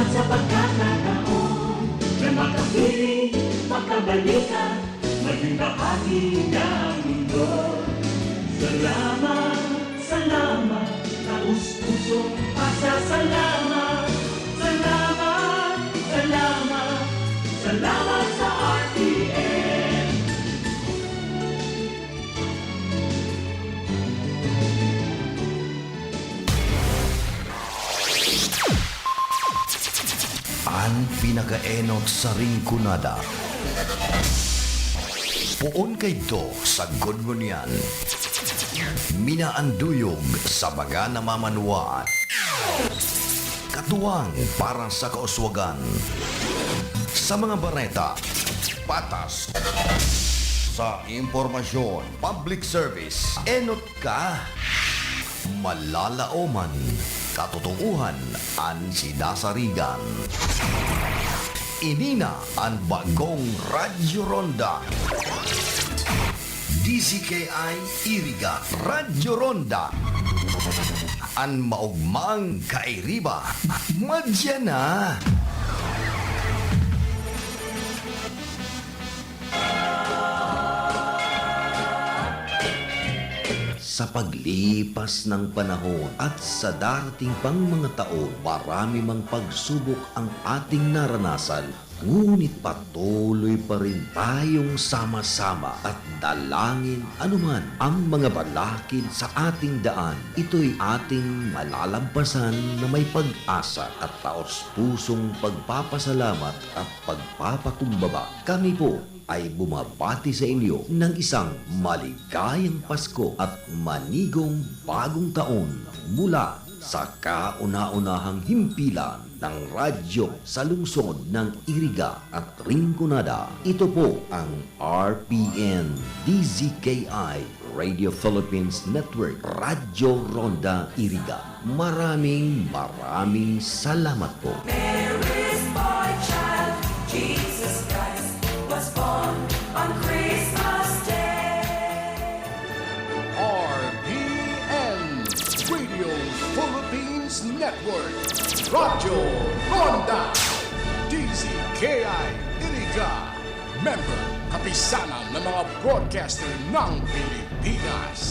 sa pagkakataon na makapiling, makabalikan, maging bahagi ng mundo. Salamat, salamat, taus-pusong pasasalamat. Salamat, salamat, salamat sa RTN. Ang pinakaenot sa ringkunada. Puon kay do sa gudmunyan. Minaanduyog sa mga namamanwaan. Katuwang para sa kauswagan. Sa mga bareta, patas. Sa impormasyon, public service, enot ka. Malalaoman, katotohanan ang sinasarigan. Inina ang bagong Radyo Ronda. DZKI Iriga Radyo Ronda. Ang maugmang kairiba. Madya na. Sa paglipas ng panahon at sa darating pang mga taon, marami mang pagsubok ang ating naranasan. Ngunit patuloy pa rin tayong sama-sama at dalangin anuman ang mga balakid sa ating daan. Ito'y ating malalampasan na may pag-asa at taos-pusong pagpapasalamat at pagpapakumbaba. Kami po ay bumabati sa inyo ng isang maligayang Pasko at manigong bagong taon mula sa kauna-unahang himpilan ng radyo sa lungsod ng Iriga at Ringkunada. Ito po ang RPN DZKI Radio Philippines Network Radyo Ronda Iriga. Maraming salamat po. Mary's boy child, Jesus Christ, was born on Christmas Day. RPN Radio Philippines Network Radyo Ronda DZKI Iriga. Member kapisanan ng mga broadcaster ng Pilipinas.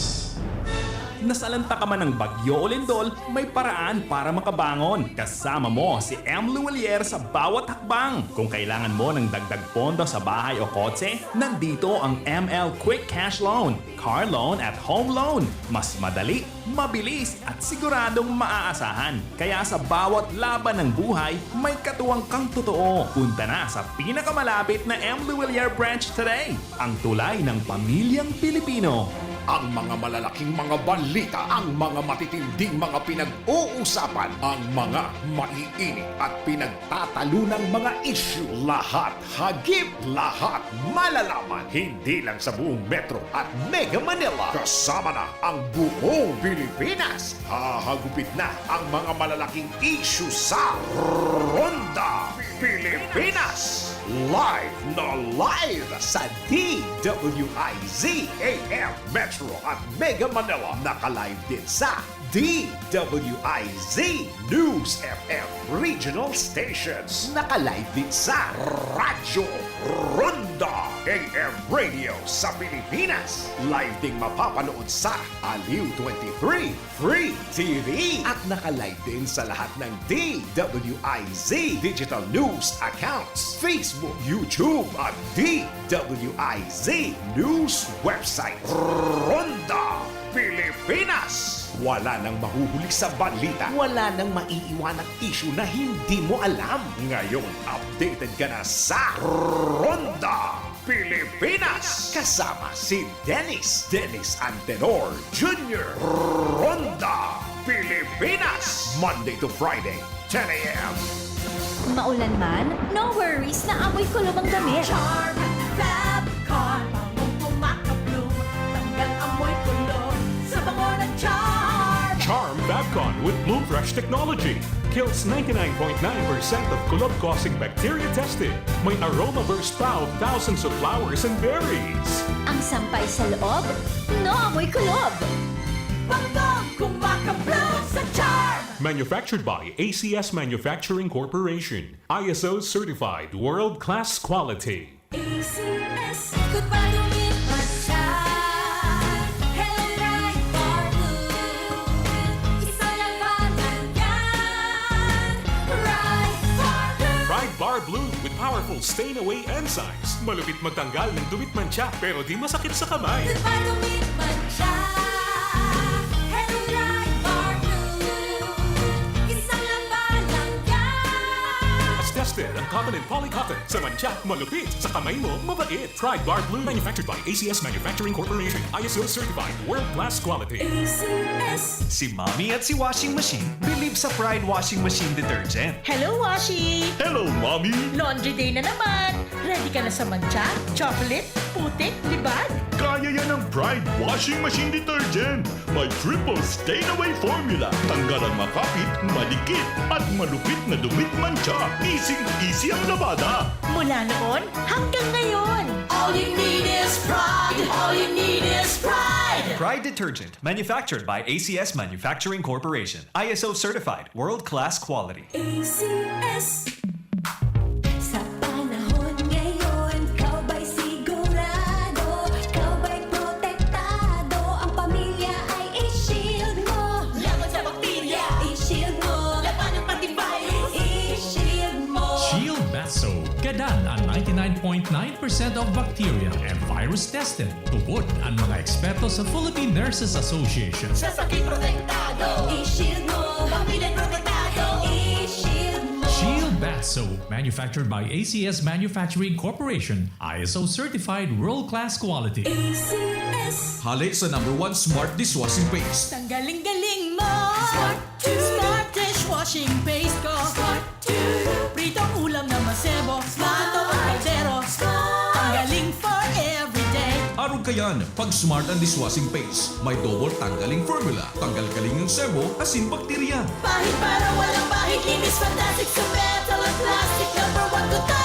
Nasalanta ka man ng bagyo o lindol, may paraan para makabangon. Kasama mo si M. Luwalier sa bawat hakbang. Kung kailangan mo ng dagdag pondo sa bahay o kotse, nandito ang ML Quick Cash Loan, Car Loan at Home Loan. Mas madali, mabilis at siguradong maaasahan. Kaya sa bawat laban ng buhay, may katuwang kang totoo. Punta na sa pinakamalapit na M. Luwalier branch today. Ang tulay ng pamilyang Pilipino. Ang mga malalaking mga balita, ang mga matitinding mga pinag-uusapan, ang mga maiinit at pinagtatalunang mga issue. Lahat hagip, lahat malalaman. Hindi lang sa buong Metro at Mega Manila. Kasama na ang buong Pilipinas. Hahagupit na ang mga malalaking issue sa Ronda Pilipinas. Live na live sa DWIZ AM Metro at Mega Manila. Naka-live din sa DWIZ News FM Regional Stations. Naka-live din sa Radyo Ronda AM Radio sa Pilipinas. Live ding mapapanood sa Aliw 23 Free TV. At naka-live din sa lahat ng DWIZ Digital News accounts, Facebook, YouTube at DWIZ News website. Ronda Pilipinas. Wala nang mahuhuli sa balita. Wala nang maiiwanang issue na hindi mo alam. Ngayon, updated ka na sa Ronda Pilipinas. Kasama si Dennis Antenor Jr. Ronda Pilipinas. Monday to Friday, 10 a.m. Maulan man, no worries na amoy kulob ang damit. Charm Fab Car, bangong kumakabloom, tanggal amoy kulo sa bango ng Charm. Charm Babcon with Bloom Fresh technology kills 99.9% of kulob-causing bacteria tested. May aroma burst pa of thousands of flowers and berries. Ang sampay sa loob, no amoy kulob. Bangong kumakabloom sa Charm. Manufactured by ACS Manufacturing Corporation. ISO certified world-class quality. ACS, goodbye to it, siya. Hello, Pride Bar Blue. Isa lang banan yan. Pride Bar Blue. Pride Bar Blue with powerful stain-away enzymes. Malupit magtanggal ng dumit mancha pero di masakit sa kamay. Goodbye to it, siya. Hello, Pride Bar Blue. Isa lang banan yan. As tested ang cotton and polycotton. Sa mancha, malupit. Sa kamay mo, mabait. Pride Bar Blue. Manufactured by ACS Manufacturing Corporation. ISO certified world-class quality. ACS. Si Mommy at si Washing Machine believe sa Pride Washing Machine Detergent. Hello, Washi! Hello, Mommy! Laundry day na naman! Ready ka na sa mancha, chocolate, putik, libag? Kaya yan ang Pride Washing Machine Detergent. May triple stain-away formula. Tanggal ang makapit, malikit, at malupit na dumit mancha. Easy ang labada. Mula noon hanggang ngayon! All you need is pride. All you need is pride. Pride Detergent, manufactured by ACS Manufacturing Corporation. ISO certified world-class quality. ACS. Sa panahon ngayon, ikaw ba'y sigurado? Ikaw ba'y protektado? Ang pamilya ay i-shield mo. Laban sa bakterya, i-shield mo. Laban ng pati-virus, i-shield mo. Shield Bath Soap. Gadan ang 99.9% of bacteria and virus tested. Tubod ang mga eksperto sa Philippine Nurses Association. Sa sakit protektado, i-shield mo. Pamilya protektado, i-shield mo. Shield Bath Soap, manufactured by ACS Manufacturing Corporation. ISO certified world-class quality. ACS. Hali sa #1 Smart Dishwashing Paste. Tanggaling-galing mo! Smart Tube. Smart dishwashing paste ko! Smart Tube. Pritong ulam na masebo, plato at kaldero. Tanggaling for everyday. Arog ka yan, pag Smart ang Dishwashing Paste. May double tanggaling formula. Tanggal-galing ng sebo, asin bakterya. Bahid para walang bahid, linis, fantastic sa metal at plastic, #1 ko to.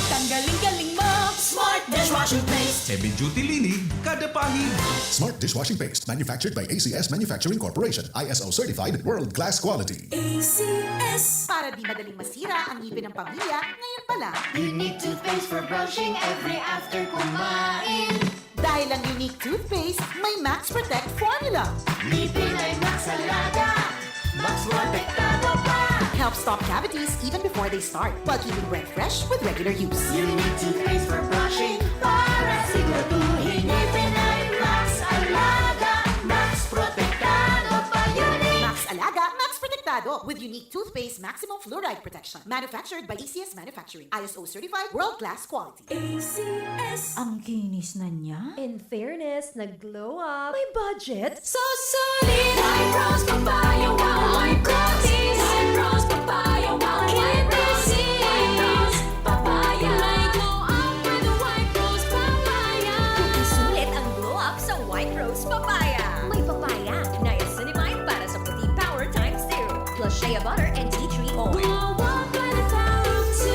Tanggaling-galing mo! Smart dishwashing paste. Heavy duty linig, kada pahid. Smart Dishwashing Paste. Manufactured by ACS Manufacturing Corporation. ISO certified world-class quality. ACS. Para di madaling masira ang ngipin ng pamilya, ngayon pa lang. Unique toothpaste for brushing every after kumain. Dahil ang unique toothpaste, may Max Protect formula. Ngipin ay Max Alaga. Max protektado pa. Helps stop cavities even before they start, while keeping breath fresh with regular use. Unique toothpaste for brushing para siguraduhin. Ngipin ay Max Alaga. Max protektado pa. Unique. Max Alaga, Max Protectado with unique toothpaste maximum fluoride protection. Manufactured by ACS Manufacturing. ISO certified world-class quality. ACS. Ang kinis na niya. In fairness, nag-glow up. May budget? So solid. White Rose Papaya, wow, white roses. White Rose Papaya, wow, white roses. White Rose Papaya. May glow up with the White Rose Papaya. Sulit ang glow up sa White Rose Papaya. May papaya, niacinamide para sa puti power times 2. Plus shea butter and tea tree oil. Glow up by the power of 2.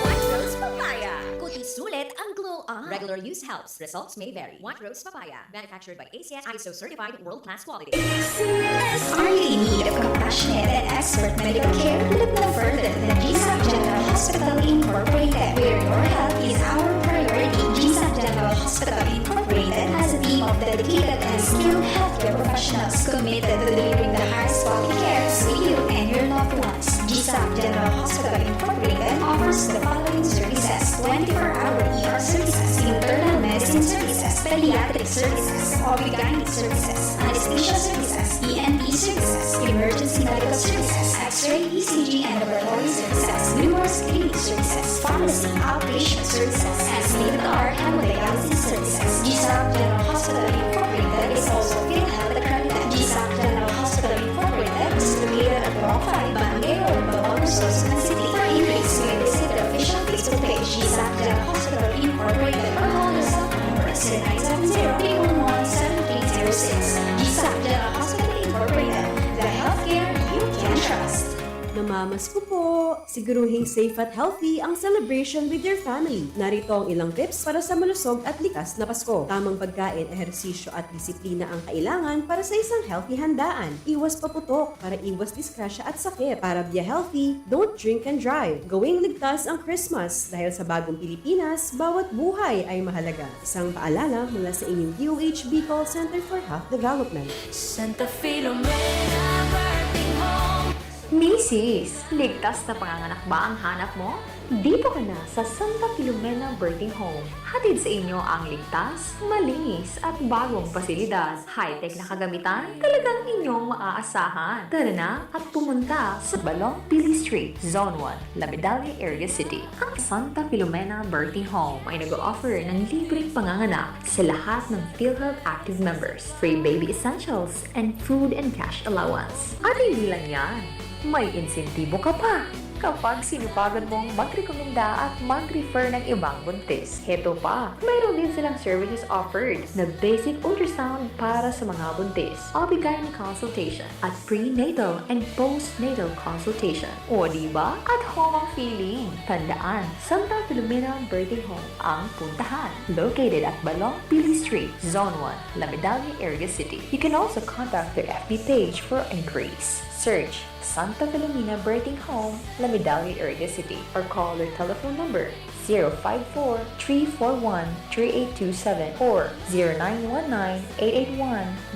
White Rose Papaya. Kuti sulit ang glow up. Regular use helps. Results may vary. White Rose Papaya. Manufactured by ACS ISO certified world-class quality. ACS. Are you in need of compassionate and expert medical care? Look no further than GSAP General Hospital Incorporated, where your health is our priority. GSAP General Hospital Incorporated has a team of dedicated and skilled healthcare professionals committed to delivering the highest quality care to you and your loved ones. GSAP General Hospital Incorporated offers the following services: 24-hour ER services, internal medicine services, pediatric services, OB/GYN services, anesthesia services, ENT services, emergency medical services, X-ray, ECG, and laboratory services, numerous clinic services, pharmacy, outpatient services, and state-of-the-art hemodialysis services. GSAP General Hospital Incorporated is also PhilHealth accredited. GSAP General Hospital Incorporated is located at Block 5, Barangay Road, Bacolod, Sorsogon City. For inquiries, you may visit the official Facebook page, GSAP General Hospital Incorporated, or call your cell phone number 0970-311-7306. GSAP General Hospital Incorporated, the healthcare you can trust. Namamas ko po! Siguruhing safe at healthy ang celebration with your family. Narito ang ilang tips para sa malusog at likas na Pasko. Tamang pagkain, ehersisyo at disiplina ang kailangan para sa isang healthy handaan. Iwas paputok para iwas disgrasya at sakit. Para be healthy, don't drink and drive. Gawing ligtas ang Christmas dahil sa bagong Pilipinas, bawat buhay ay mahalaga. Isang paalala mula sa inyong DOH Bicol Center for Health Development. Santa Filomena Birthing Home. Mrs., ligtas na panganganak ba ang hanap mo? Dito ka na sa Santa Filomena Birthing Home. Hatid sa inyo ang ligtas, malinis at bagong pasilidad. High-tech na kagamitan, talagang inyong maaasahan. Tara na at pumunta sa Balong Pili Street, Zone 1, La Medalla Area City. Ang Santa Filomena Birthing Home ay nag-offer ng libreng panganganak sa lahat ng PhilHealth Active members, free baby essentials, and food and cash allowance. At hindi lang yan, may insentibo ka pa kapag sinupagan mong magrekomenda at mag-refer ng ibang buntis. Heto pa, mayroon din silang services offered na basic ultrasound para sa mga buntis, OB-GYN consultation, at prenatal and postnatal consultation. O diba? At home ang feeling. Tandaan, Santa Filomena Birthing Home ang puntahan. Located at Balong Pili Street, Zone 1, La Medalla Area City. You can also contact their FB page for inquiries. Search Santa Filomena Birthing Home, La Medalla Area City, or call their telephone number 054-341-3827 or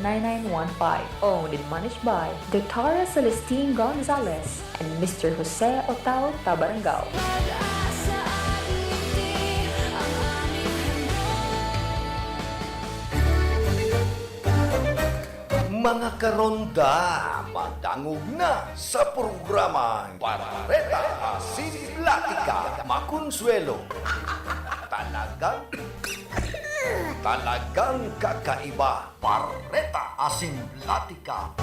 0919-881-9915. Owned and managed by Dr. Celestine Gonzalez and Mr. Jose Otao Tabarangao. Pag-asa at ngiti ang aming Mga karonda, madangog na sa programang Parareta Asinlatika Makonsuelo. Talagang kakaiba. Parareta Asinlatika.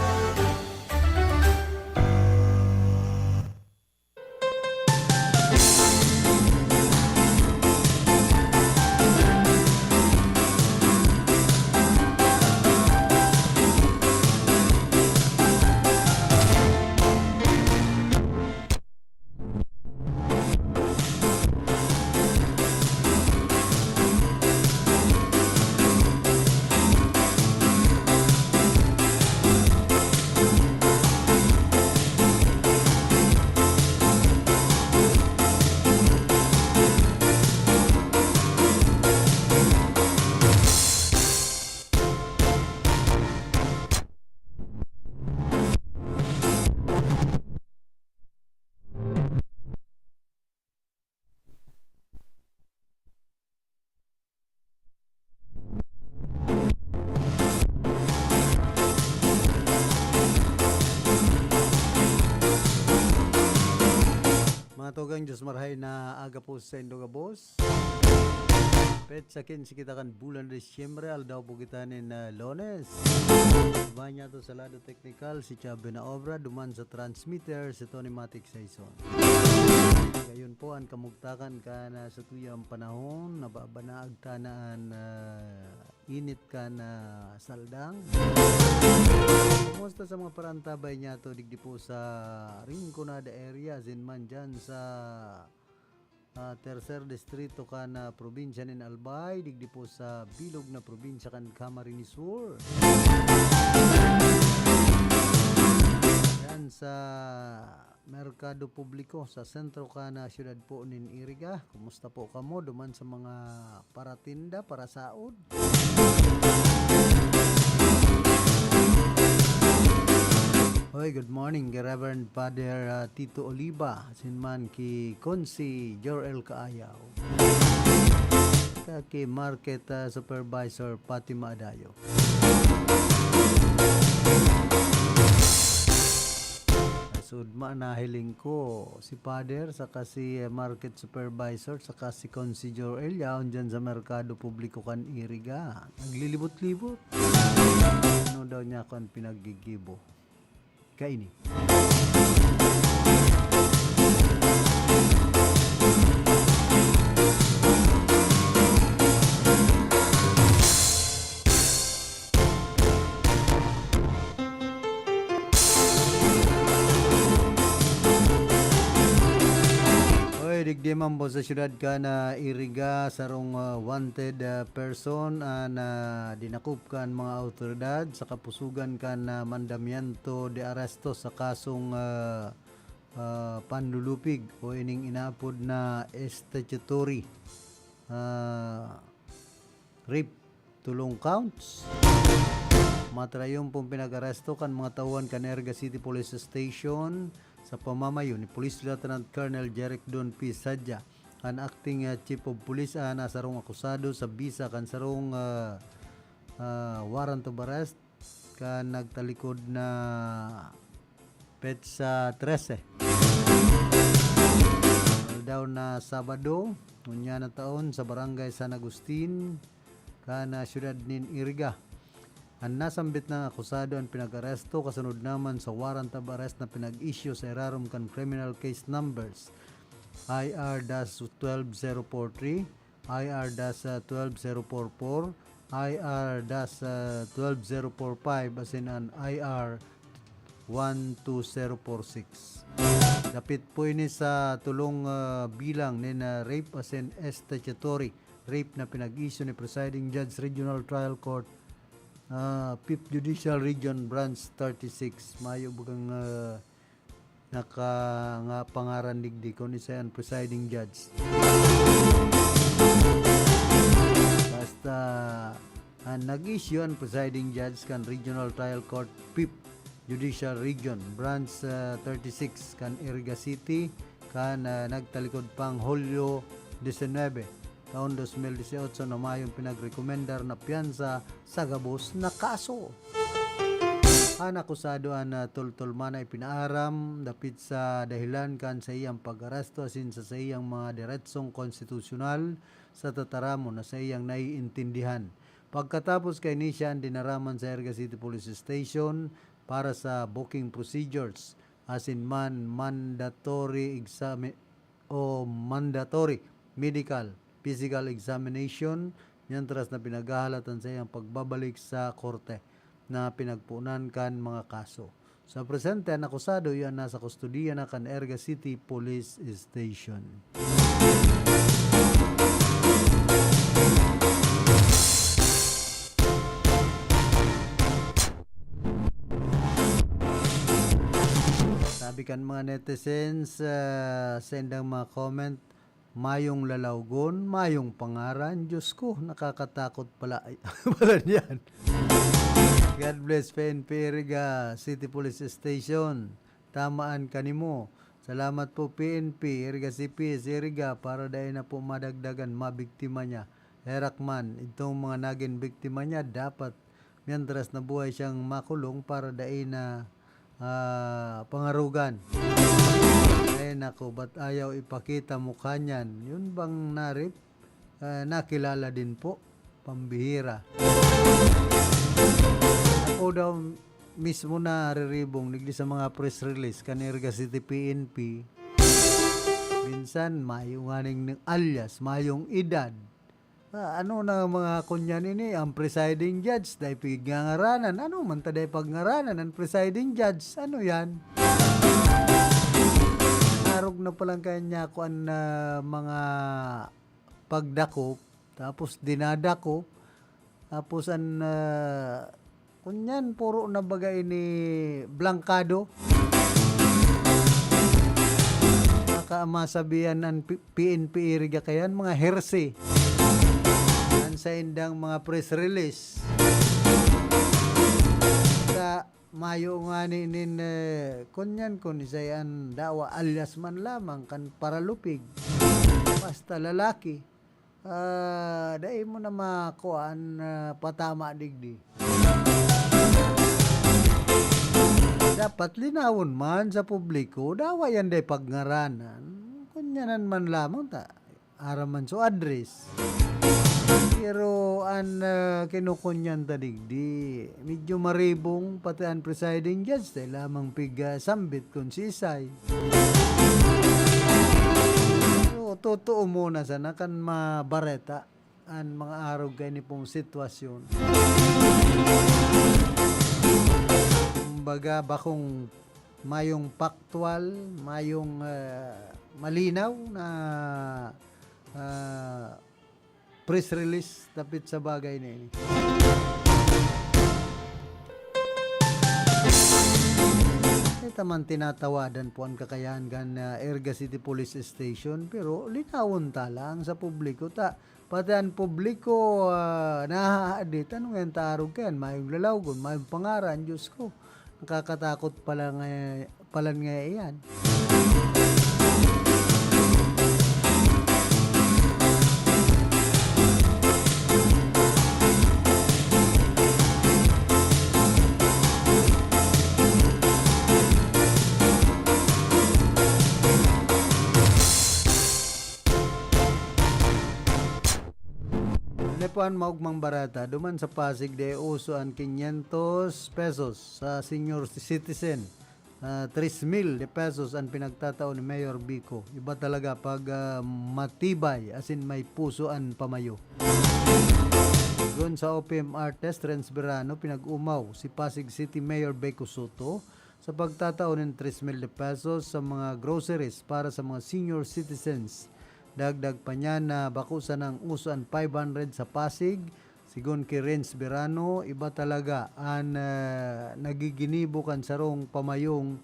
Matugang Diyos marhay na aga po sa Indoga Boss. Pet sakin si kita kan bulan Desyembre aldaw po kita ni Lones. Banya to sa lado technical si Chabe na obra duman sa transmitter si Tony Matic Saison. Gayon po ang kamugtakan ka na sa tuyang panahon na babanaag tanaan init ka na saldang. Kumusta sa mga parantabay niya to digdi po sa Rinconada area zinman dyan sa tercer distrito ka na probinsya ng Albay digdi po sa bilog na probinsya kan Camarines Sur. Yan sa Merkado Publiko sa sentro ka na syudad po nin Iriga. Kumusta po kamo duman sa mga paratinda para saod? Hoy, good morning kay Reverend Father Tito Oliva sinman ki Konsi Jorel Kaayaw kay Market Supervisor Fatima Adayo. Sudma na hiling ko si Father saka si Market Supervisor saka si Konsi Jorel yaon dyan sa Merkado Publiko kan Iriga. Naglilibot-libot. Ano daw niya kon pinaggigibo? Kaini. Digdi man po sa syudad ka na iriga sarong wanted person na dinakup kan mga autoridad sa kapusugan kan mandamiento de aresto sa kasong panlulupig o ining inaapod na statutory rape, tulong counts. Matrayon pong pinag-aresto kan mga tauhan kan Erga City Police Station sa pamamayo ni Police Lieutenant Colonel Jeric Don P. Sadja, kan acting Chief of Police na sarong akusado sa bisa kan sarong warrant of arrest kan nagtalikod na petsa 13 daw na Sabado unya na taon sa barangay San Agustin kan syudad nin Iriga. Ang nasambit ng akusado ang pinag-aresto kasunod naman sa warrant of arrest na pinag-issue sa irarum kan criminal case numbers IR-12043, IR-12044, IR-12045 as in an IR-12046. Dapit po ini sa tulong bilang ni na rape as in statutory rape na pinag-issue ni Presiding Judge Regional Trial Court 5th Judicial Region Branch 36 mayo bugang nga pangaran digdi ko ni sayan presiding judge. Basta nag-issue ang presiding judge kan Regional Trial Court 5th Judicial Region Branch 36 kan Iriga City kan nagtalikod pang Hulyo 19 taon 2018 na mayong pinagrekomendar na piyansa sa gabos na kaso. Ang akusado na tultulman ay pinaaram dapit sa dahilan kan sa iyang pag-aresto asin sa iyang mga diretsong konstitusyonal sa tataramon na sa iyang naiintindihan. Pagkatapos kay ni siya dinaraman sa Erga City Police Station para sa booking procedures asin mandatory medical physical examination mientras na pinaghahalatan sa iyang pagbabalik sa korte na pinagpunan kan mga kaso. Sa presente ang akusado yan nasa kustudiya na kan Erga City Police Station. Sabi kan mga netizens sendang mga comment, mayong lalawgon, mayong pangaran. Diyos ko, nakakatakot pala. Pala niyan. God bless PNP Iriga City Police Station. Tamaan kanimo. Salamat po PNP Iriga CPS Iriga para dahil na po madagdagan mabiktima niya. Herakman, itong mga naging biktima niya dapat mientras nabuhay siyang makulong para dahil na pangarugan. Ay nako, ba't ayaw ipakita mukha niyan? Yun bang narip? Nakilala din po. Pambihira. Ako daw mismo na riribong nigdi sa mga press release kan Erga City PNP. Minsan mayong aning alias, mayong edad. Ano na mga kunyan ini ang presiding judge dahil pigngaranan. Ano man taday pagngaranan ang presiding judge? Ano yan? Narog na palang kanya ko ang mga pagdakop, tapos dinadakop, tapos ang kunyan puro na bagay ni blankado. Masabihan ng PNP Iriga kayan mga hersey sa indang mga press release sa mayo nga ninin kunyan kun isayan dawa alias man lamang kan paralupig basta lalaki dahil mo na makuan patama digdi. Dapat linawon man sa publiko, dawa yan day pagngaranan. Kunyanan man lamang ta, araman so address. Pero an kinukunyan ta digdi, medyo maribong pati ang presiding judge, day lamang sambit kung sisay. So, totoo muna sana kan mabareta ang mga araw kay ni pong sitwasyon. Kumbaga bakong mayong factual, mayong malinaw na press release tapit sa bagay na ini. Ito man tinatawadan po ang kakayahan gan Erga City Police Station pero linawon ta lang sa publiko ta. Pati ang publiko nahaadit anong yan tarog kayan mayong lalawgon, mayong pangaran, Diyos ko. Nakakatakot pala nga yan. Lepuan maugmang barata, duman sa Pasig de uso ang 500 pesos sa senior citizen. 3,000 de pesos ang pinagtatao ni Mayor Bico. Iba talaga pag matibay, as in may puso ang pamayo. Doon sa OPMR test, Renz Berano, pinag-umaw si Pasig City Mayor Beco Soto sa pagtatao ng 3,000 de pesos sa mga groceries para sa mga senior citizens. Dagdag pa niya na bakusan ng usuan 500 sa Pasig. Sigon kay Renz Berano, iba talaga ang nagiginibo kan sarong pamayong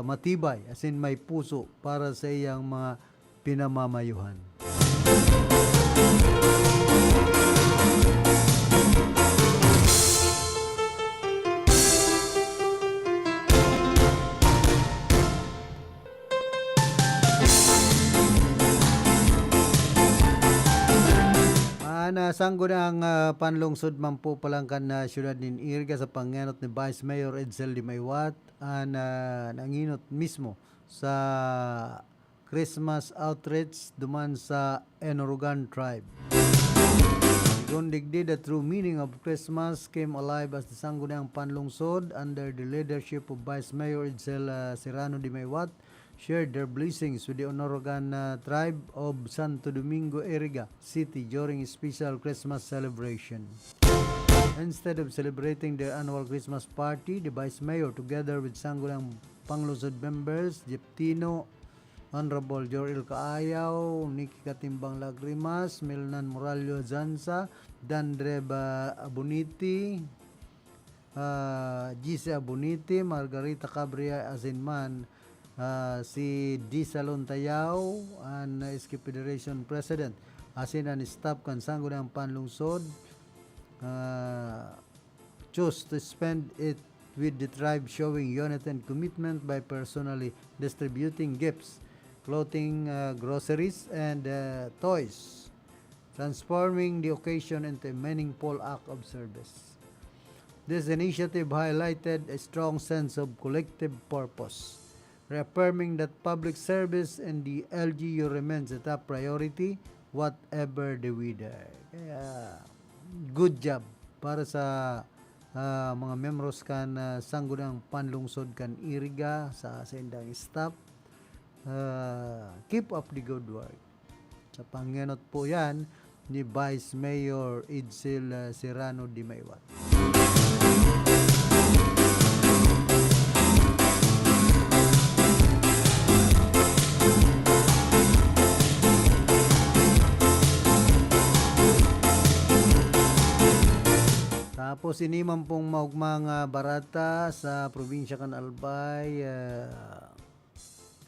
matibay, as in may puso para sa iyang mga pinamamayuhan. Nasanggo na ang panlungsod man po palangkan na syudad ng Irga sa panganot ni Vice Mayor Edsel Dimaywat nanginot mismo sa Christmas outreach duman sa Enorugan tribe. Gondigdi, the true meaning of Christmas came alive as the sanggo na ang panlungsod under the leadership of Vice Mayor Edsel Serrano Dimaywat shared their blessings with the Enorugan tribe of Santo Domingo, Iriga City during a special Christmas celebration. Instead of celebrating their annual Christmas party, the Vice Mayor, together with Sanggulang Panglungsod members, Jeptino, Honorable Joril Kaayaw, Nikki Katimbang Lagrimas, Milnan Moralio Zanza, Dandreba Abuniti, Gise Abuniti, Margarita Cabria Azinman, si D. Salon Tayaw, ang SK Federation President, asin ang staff kan sanggo ng panlungsod, chose to spend it with the tribe, showing unity and commitment by personally distributing gifts, clothing, groceries, and toys, transforming the occasion into a meaningful act of service. This initiative highlighted a strong sense of collective purpose, reaffirming that public service in the LGU remains a top priority, whatever the weather. Kaya, good job para sa mga members kan sanggo ng panlungsod kan Iriga sa sendang staff. Keep up the good work. Sa pangenot po yan ni Vice Mayor Edsel Serrano Dimaywat. Tapos inimang pong maugmang barata sa probinsya kan Albay,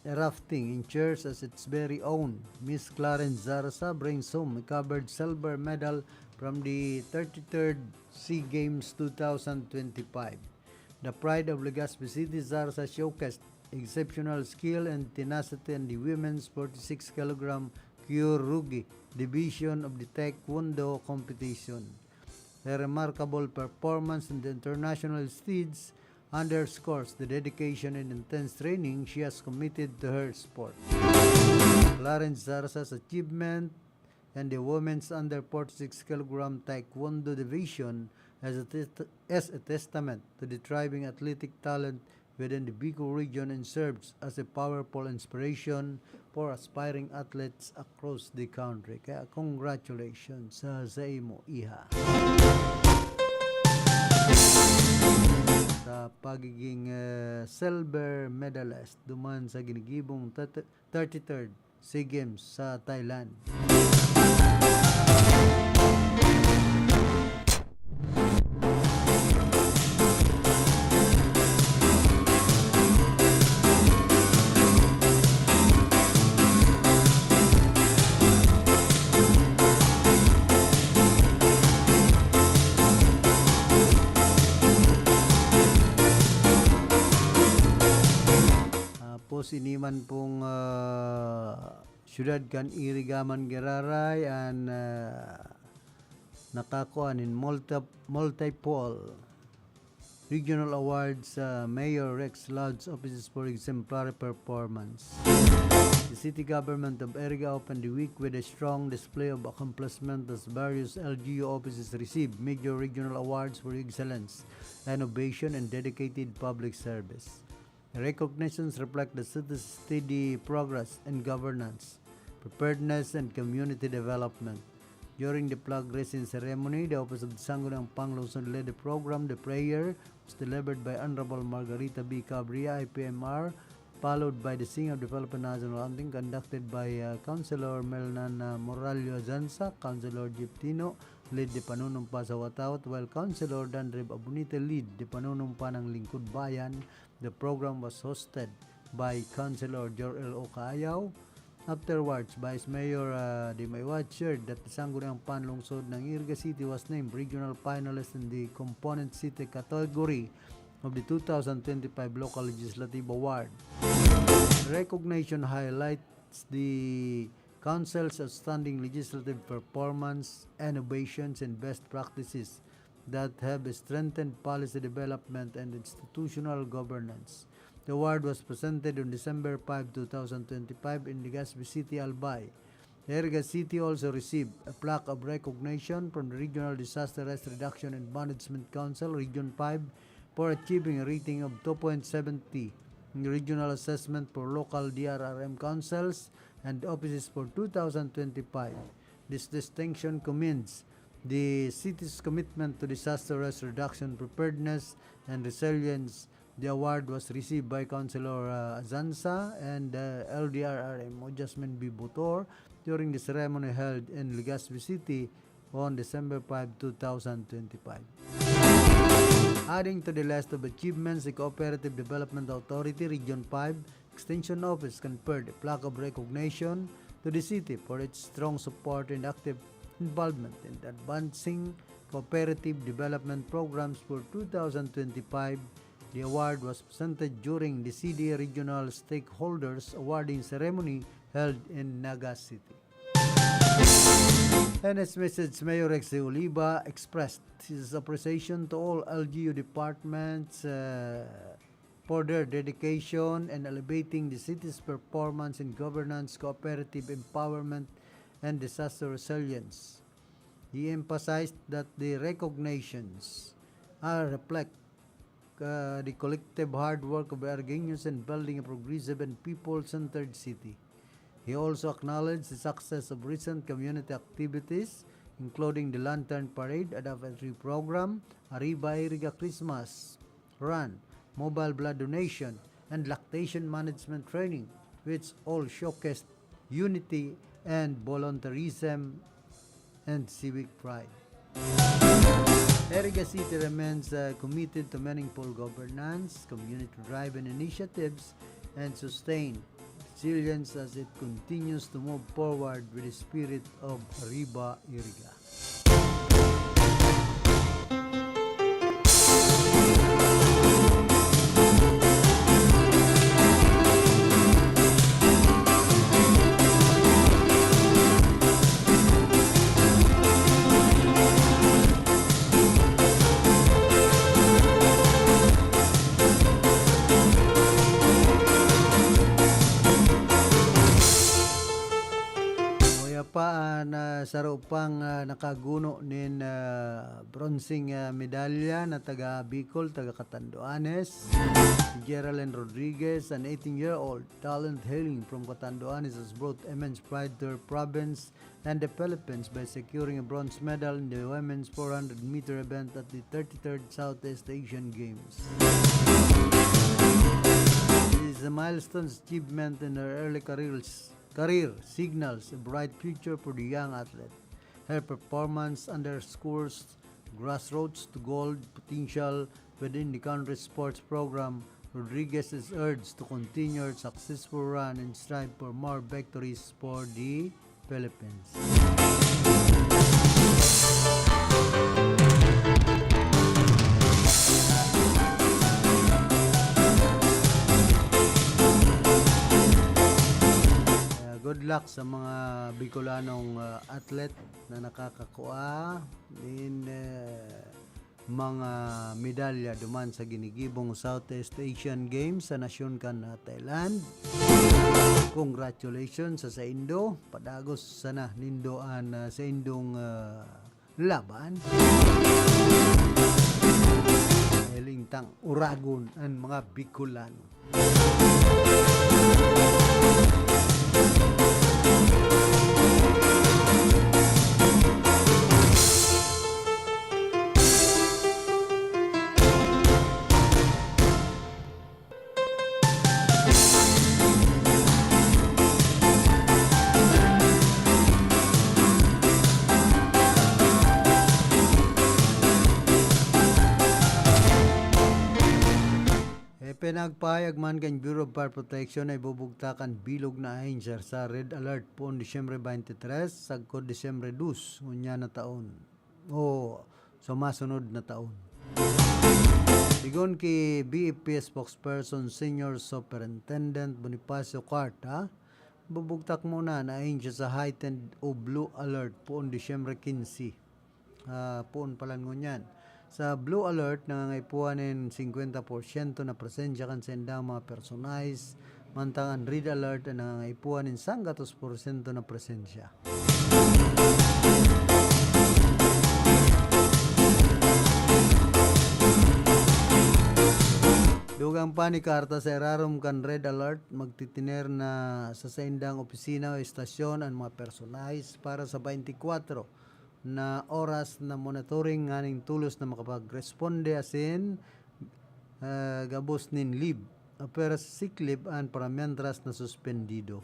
rafting in cheers as its very own. Miss Clarence Zarza brings home a covered silver medal from the 33rd SEA Games 2025. The pride of Legazpi City, Zarza showcased exceptional skill and tenacity in the women's 46 kg Kyorugi division of the Taekwondo competition. Her remarkable performance in the international stage underscores the dedication and intense training she has committed to her sport. Clarence Zarza's achievement in the women's under 46 kg Taekwondo division as a testament to the thriving athletic talent within the Bicol region and serves as a powerful inspiration for aspiring athletes across the country. Kaya congratulations sa imo, iha. Sa pagiging silver medalist duman sa ginigibong 33rd SEA Games sa Thailand. Tapos iniman pong syudad kan Irigaman Geraray and nakakuan in multiple regional awards Mayor Rex Lod's offices for exemplary performance. The city government of Iriga opened the week with a strong display of accomplishment as various LGU offices received major regional awards for excellence, innovation, and dedicated public service. The recognitions reflect the city's steady progress in governance, preparedness, and community development. During the flag raising ceremony, the Office of the Sangguniang Panglungsod led the program. The prayer was delivered by Honorable Margarita B. Cabria, IPMR, followed by the Sing of Development National Anthem conducted by Councilor Melnan Moralio Azanza. Councilor Giptino lead the panunumpa sa Watawat, while Councilor Dandrib Abunite lead the panunumpa ng Lingkod Bayan. The program was hosted by Councilor Jor-El Ocayaw. Afterwards, Vice Mayor Dimaywad shared that the Sangguniang Panlungsod ng Iriga City was named regional finalist in the component city category of the 2025 Local Legislative Award. The recognition highlights the Council's outstanding legislative performance, innovations, and best practices that have strengthened policy development and institutional governance. The award was presented on December 5, 2025 in Legazpi City, Albay. Iriga City also received a plaque of recognition from the Regional Disaster Risk Reduction and Management Council, Region 5, for achieving a rating of 2.70 in the Regional Assessment for Local DRRM Councils and Offices for 2025. This distinction commends the city's commitment to disaster risk reduction, preparedness, and resilience. The award was received by Councilor Azanza and LDRRM Jasmine B. Butor during the ceremony held in Legazpi City on December 5, 2025. Adding to the list of achievements, the Cooperative Development Authority Region 5 Extension Office conferred a plaque of recognition to the city for its strong support and active involvement in advancing cooperative development programs for 2025. The award was presented during the CDA Regional Stakeholders Awarding Ceremony held in Naga City. In its message, Mayor Rex de Oliva expressed his appreciation to all LGU departments for their dedication in elevating the city's performance in governance, cooperative empowerment, and disaster resilience. He emphasized that the recognitions reflect the collective hard work of Irigaeños in building a progressive and people-centered city. He also acknowledged the success of recent community activities, including the Lantern Parade, Advocacy Program, Arriba Iriga Christmas Run, Mobile Blood Donation, and Lactation Management Training, which all showcased unity and volunteerism and civic pride. Iriga City remains committed to meaningful governance, community-driven initiatives, and sustained resilience as it continues to move forward with the spirit of Arriba Iriga. saro pang nakaguno nin bronzeng medalya na taga Bicol, taga Catanduanes. Si Geraldine Rodriguez, an 18-year-old talent hailing from Catanduanes, has brought immense pride to her province and the Philippines by securing a bronze medal in the women's 400-meter event at the 33rd Southeast Asian Games. This is a milestone achievement in her early career signals a bright future for the young athlete. Her performance underscores grassroots to gold potential within the country's sports program. Rodriguez is urged to continue her successful run and strive for more victories for the Philippines. Good luck sa mga Bicolanong athlete na nakakakuha din mga medalya duman sa ginigibong Southeast Asian Games sa nasyon kan Thailand. Congratulations sa Indo. Padagos sana nindoan sa Indong laban. Elingtang uragon ang mga Bicolano. Pinagpahayag man kan Bureau of Fire Protection ay bubugtakan bilog na ahensya sa Red Alert po Disyembre 23 sagkod Disyembre 2 unya na taon o sa masunod na taon. Sigon ki BFP spokesperson Senior Superintendent Bonifacio Carta, bubugtak muna na ahensya sa heightened o Blue Alert po Disyembre 15. Poon palan ngunyan. Sa Blue Alert, nangangaipuanin 50% na presensya kan sa indang mga personays, mantangan Red Alert na nangangaipuanin 100% na presensya. Dugang pa ni Karta sa irarom kan Red Alert, magtitiner na sa indang opisina o estasyon ang mga personays para sa 24 na oras na monitoring nganing tulos na makapag-responde asin gabos nin leave pero sa sick leave an para mientras na suspendido.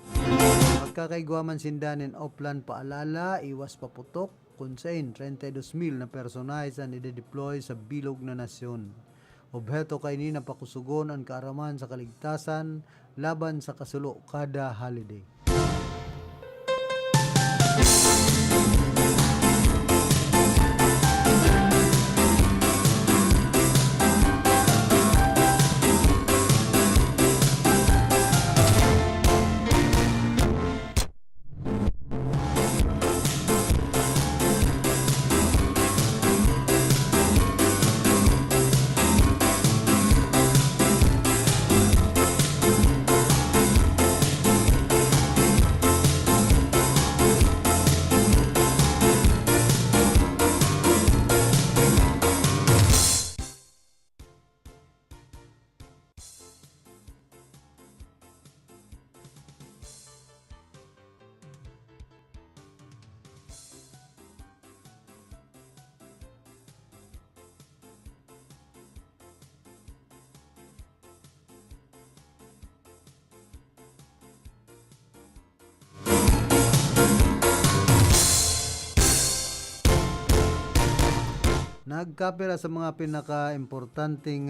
Magkakaigwaman sindanin offline paalala, iwas paputok, kunsain 32,000 na personahe ang ide-deploy sa bilog na nasyon. Obheto kay ni napakusugon ang kaaraman sa kaligtasan laban sa kasulo kada holiday. Nagkapira sa mga pinaka-importanting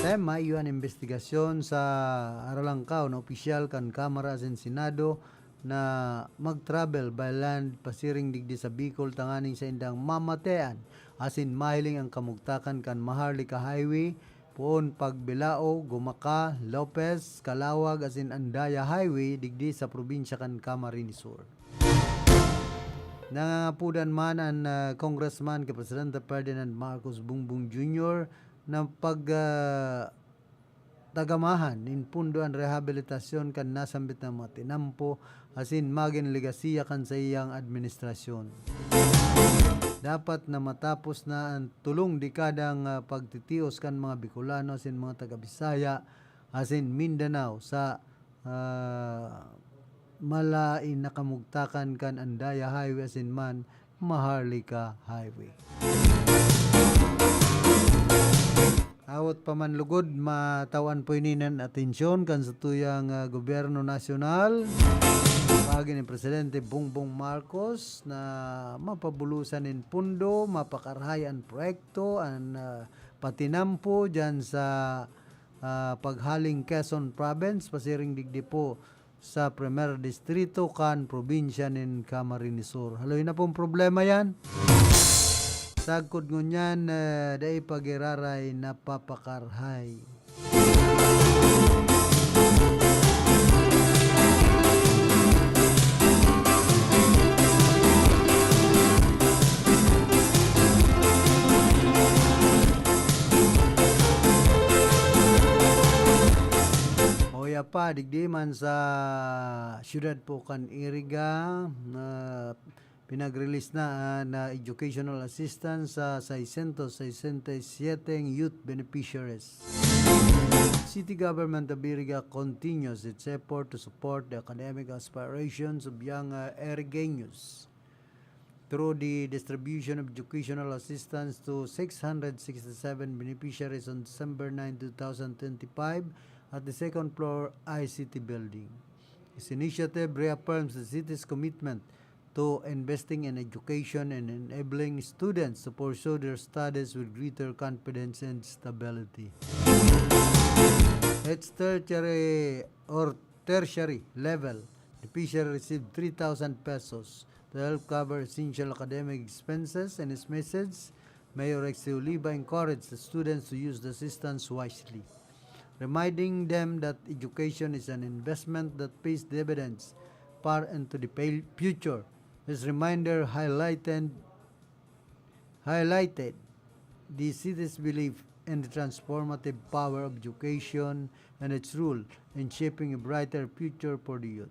tema iyon investigasyon sa Aralangkaw na opisyal kan Kamara sa Senado na mag-travel by land pasiring digdi sa Bicol tanganing sa indang mamatean asin mahiling ang kamugtakan kan Maharlika Highway poon Pagbilao, Gumaka, Lopez, Calawag asin Andaya Highway digdi sa probinsya kan Camarines Sur. Nangangapudan man ang Congressman kay Presidente Ferdinand Marcos Bongbong Jr. na tagamahan in pundo ang rehabilitasyon kan nasambit na mga tinampo asin magin legasiya kan sa iyang administrasyon. Dapat na matapos na ang tulong dekadang pagtitios kan mga Bicolano asin mga taga-Bisaya asin Mindanao sa malain nakamugtakan kan Andaya Highway asin man Maharlika Highway. Awat pamanlugod matawan po ininan atensyon kan sa tuyang gobyerno nasyonal pagi ni Presidente Bongbong Marcos na mapabulusan in pundo, mapakarhayan proyekto an patinampo dyan sa paghaling Quezon Province pasiring digdi po sa Primer Distrito kan probinsya nin Camarines Sur. Haloy na pong problema yan. Sagkod ngunyan dai pagiraray napapakarhay. Oya pa digdi man sa syudad po kan Iriga na pinag-release na educational assistance sa 667 youth beneficiaries. City Government of Iriga continues its effort to support the academic aspirations of young Irigueños through the distribution of educational assistance to 667 beneficiaries on December 9, 2025 at the second floor ICT building. This initiative reaffirms the city's commitment to investing in education and enabling students to pursue their studies with greater confidence and stability. Its tertiary level, the Fisher received 3,000 pesos to help cover essential academic expenses. In his message, Mayor Rexy Oliva encouraged the students to use the assistance wisely, reminding them that education is an investment that pays dividends far into the future. His reminder highlighted the city's belief in the transformative power of education and its role in shaping a brighter future for the youth.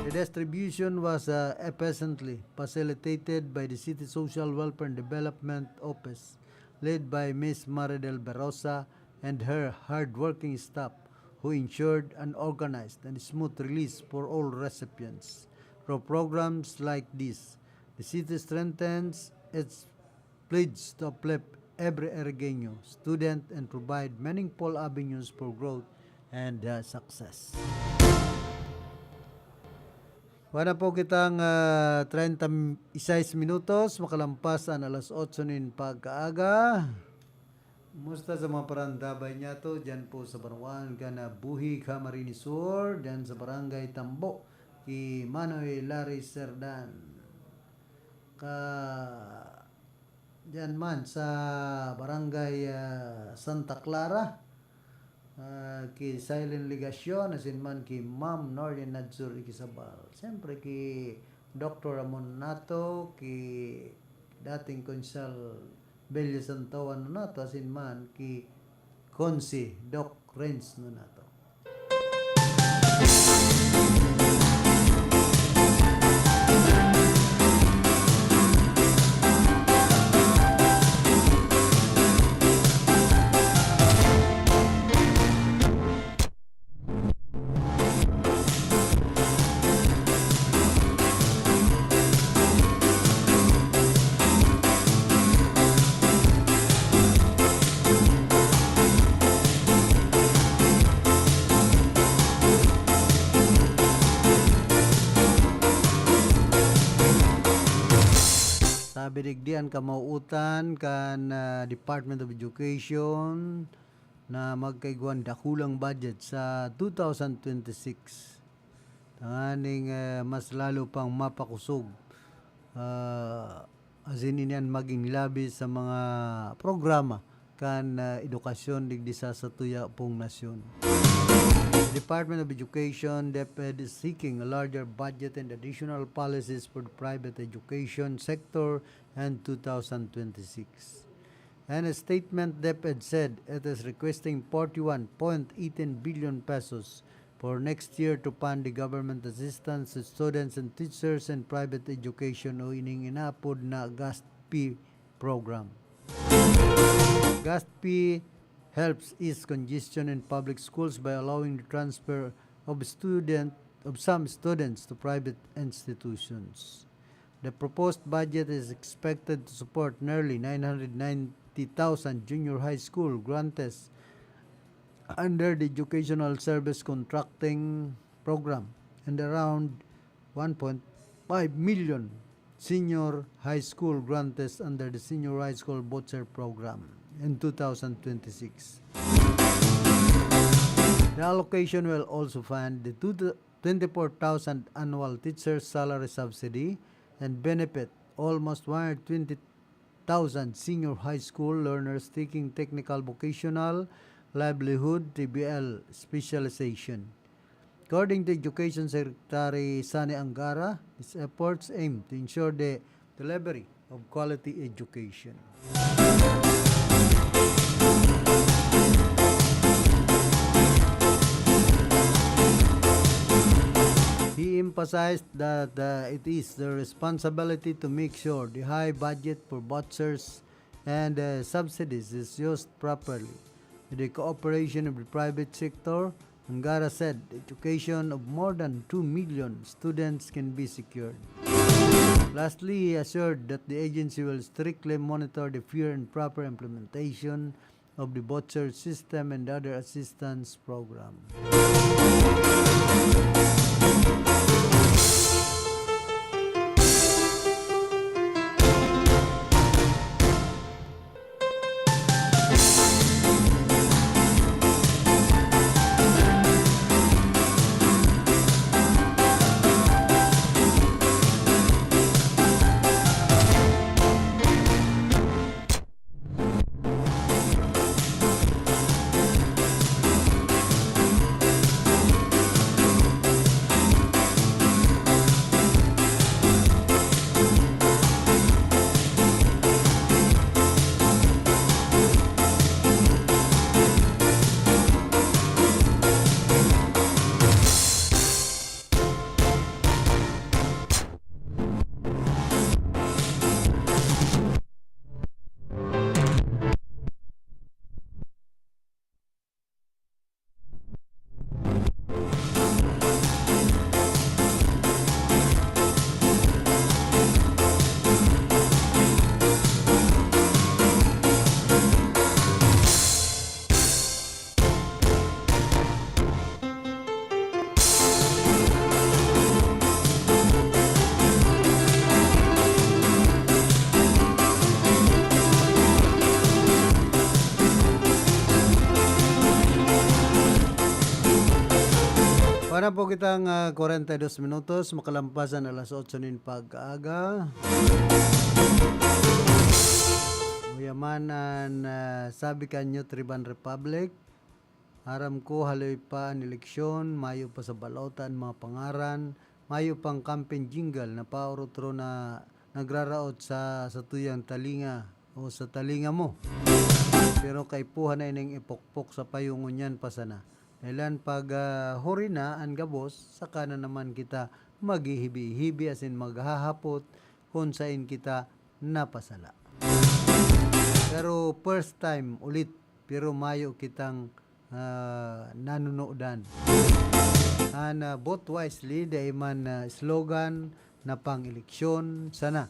The distribution was efficiently facilitated by the City Social Welfare and Development Office, led by Ms. Maridel Berosa and her hard-working staff, who ensured an organized and smooth release for all recipients. Through programs like this, the city strengthens its pledge to uplift every Irigueño student and provide meaningful avenues for growth and success. Wala po kitang 36 minutos, makalampas ang alas 8 nin pagkaaga. Musta sa mga parandabay niya to, dyan po sa Barawan ka na Buhi, Camarines Sur, dyan sa Barangay Tambo, ki Manoy Larry Serdan. Dyan man sa Barangay Santa Clara, ki Silent Ligasyon, asin man ki Ma'am Norien Nadzur Ikisabal. Siyempre ki Dr. Ramon Nato, ki dating Konsal Bello Santawan Nonato, asin man ki Konsi Doc Renz Nonato. Binigdian ka mauutan kan Department of Education na magkaiguan dakulang budget sa 2026. Tanganing mas lalo pang mapakusog asin inian maging labi sa mga programa kan edukasyon digdi sa tuya pong nasyon. The Department of Education DepEd is seeking a larger budget and additional policies for the private education sector in 2026. And a statement, DepEd said it is requesting 41.18 billion pesos for next year to fund the government assistance to students and teachers and private education o ining inaapod na GASP program. GASP helps ease congestion in public schools by allowing the transfer of some students to private institutions. The proposed budget is expected to support nearly 990,000 junior high school grantees under the Educational Service Contracting Program and around 1.5 million senior high school grantees under the Senior High School Voucher Program in 2026. The allocation will also fund the 24,000 annual teacher salary subsidy and benefit almost 120,000 senior high school learners taking technical vocational livelihood TBL specialization. According to Education Secretary Sani Angara, these efforts aim to ensure the delivery of quality education. He emphasized that it is the responsibility to make sure the high budget for vouchers and subsidies is used properly. With the cooperation of the private sector, Angara said the education of more than 2 million students can be secured. Lastly, he assured that the agency will strictly monitor the fair and proper implementation of the voucher system and other assistance program. Para po kitang 42 minutos, makalampasan alas 8 nin pag-aga. Uyamanan sabi kanyo Triban Republic. Aram ko haloy pa ang eleksyon, mayo pa sa balautan mga pangaran, mayo pang campaign jingle na paurotro na nagraraot sa tuyang talinga o sa talinga mo. Pero kay puha na ining ipokpok sa payungon yan pa sana. Kailan pag huri na ang gabos, saka na naman kita maghihibi-hibi asin maghahapot kung saan kita napasala. Pero first time ulit, pero mayo kitang nanunodan. Vote wisely, dahil man slogan na pang-eleksyon, sana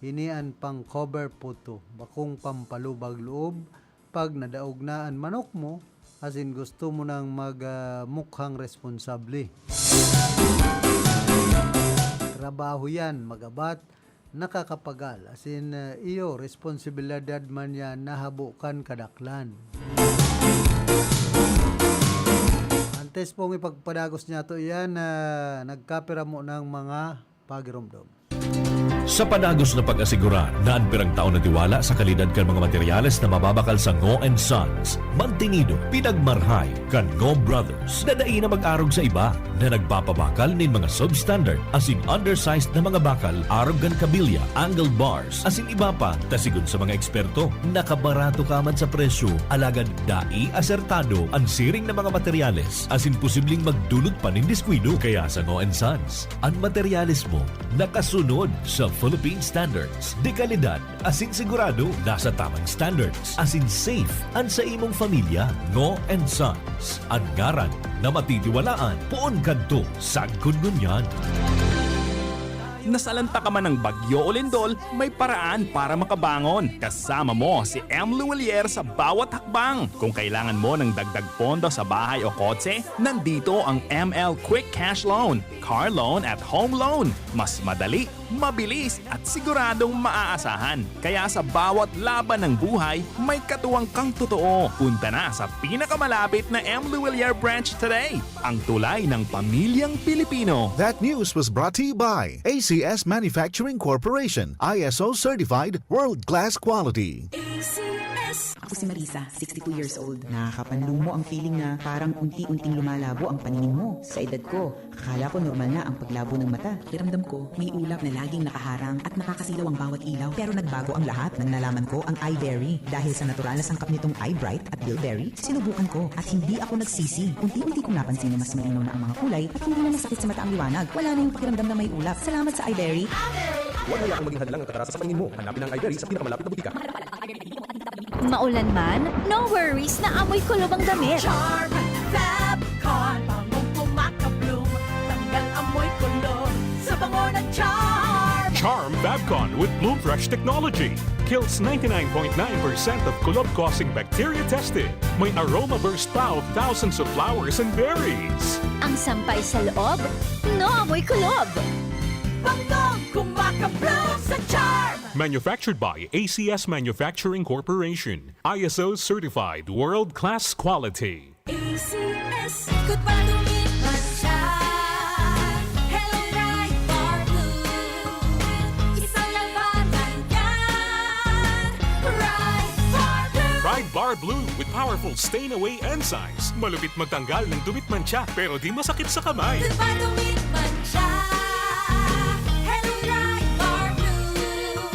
hinian pang cover photo, bakong pampalubag loob, pag nadaog na ang manok mo, asin gusto mo nang magmukhang responsable. Trabaho yan, magabat, nakakapagal. Asin iyo, responsibilidad man yan, nahabukan kadaklan. Antes pong ipagpadagos niya to yan, nagkapira mo ng mga pagiromdom. Sa panagos na pag-asigura na ang pirang taon na tiwala sa kalidad kan mga materyales na mababakal sa Ngo & Sons, mantinido, pinagmarhay kan Ngo Brothers na dai na mag-arog sa iba na nagpapabakal nin mga substandard as in undersized na mga bakal, arog kan kabilya, angled bars, as in iba pa, tasigon sa mga eksperto, nakabarato ka man sa presyo, alagad dai asertado ang siring na mga materyales as in posibleng magdulot pa nin diskwido. Kaya sa Ngo & Sons, ang materyales mo nakasunod sa Philippine standards. De kalidad, as in sigurado, nasa tamang standards. As in safe, ang sa imong pamilya, Ngo & Sons. Ang ngaran na matitiwalaan, poon kadto, sagkod ngunyan. Nasalanta ka man ng bagyo o lindol, may paraan para makabangon. Kasama mo si M. Luwalier sa bawat hakbang. Kung kailangan mo ng dagdag pondo sa bahay o kotse, nandito ang ML Quick Cash Loan, Car Loan at Home Loan. Mas madali, mabilis at siguradong maaasahan. Kaya sa bawat laban ng buhay, may katuwang kang totoo. Punta na sa pinakamalapit na M. Luwalier branch today. Ang tulay ng pamilyang Pilipino. That news was brought to you by ACS Manufacturing Corporation, ISO certified, world-class quality. Ako si Marisa, 62 years old. Nakakapanlumo ang feeling na parang unti-unting lumalabo ang paningin mo. Sa edad ko, akala ko normal na ang paglabo ng mata. Kiramdam ko, may ulap na laging nakaharang at nakakasilaw ang bawat ilaw. Pero nagbago ang lahat nang nalaman ko ang iBerry. Dahil sa natural na sangkap nitong iBright at Bilberry, sinubukan ko at hindi ako nagsisi. Unti-unti kong napansin na mas malinaw na ang mga kulay at hindi na masakit sa mata ang liwanag. Wala na yung pakiramdam na may ulap. Salamat sa iBerry. Huwag hayaang maging hadlang ang kataras sa paningin mo. Hanapin ang iBerry sa pinakamalapit na butika. Maulan man, no worries na amoy kulob ang damit. Charm Fabcon, bangong kumakabloom, tanggal amoy kulob sa bango ng Charm. Charm Fabcon with Bloom Fresh technology kills 99.9% of kulob-causing bacteria tested. May aroma burst pa of thousands of flowers and berries. Ang sampay sa loob, no amoy kulob. Bangong kumakabloom sa Charm. Manufactured by ACS Manufacturing Corporation. ISO certified, world-class quality. ACS, ikot pa lumipas siya. Hello, bright bar blue. Isang labanan yan. Bright bar blue. Pride Bar Blue with powerful stain-away enzymes. Malupit magtanggal ng dumit mancha pero di masakit sa kamay. Ikot pa lumipas siya. Hello, bright bar blue.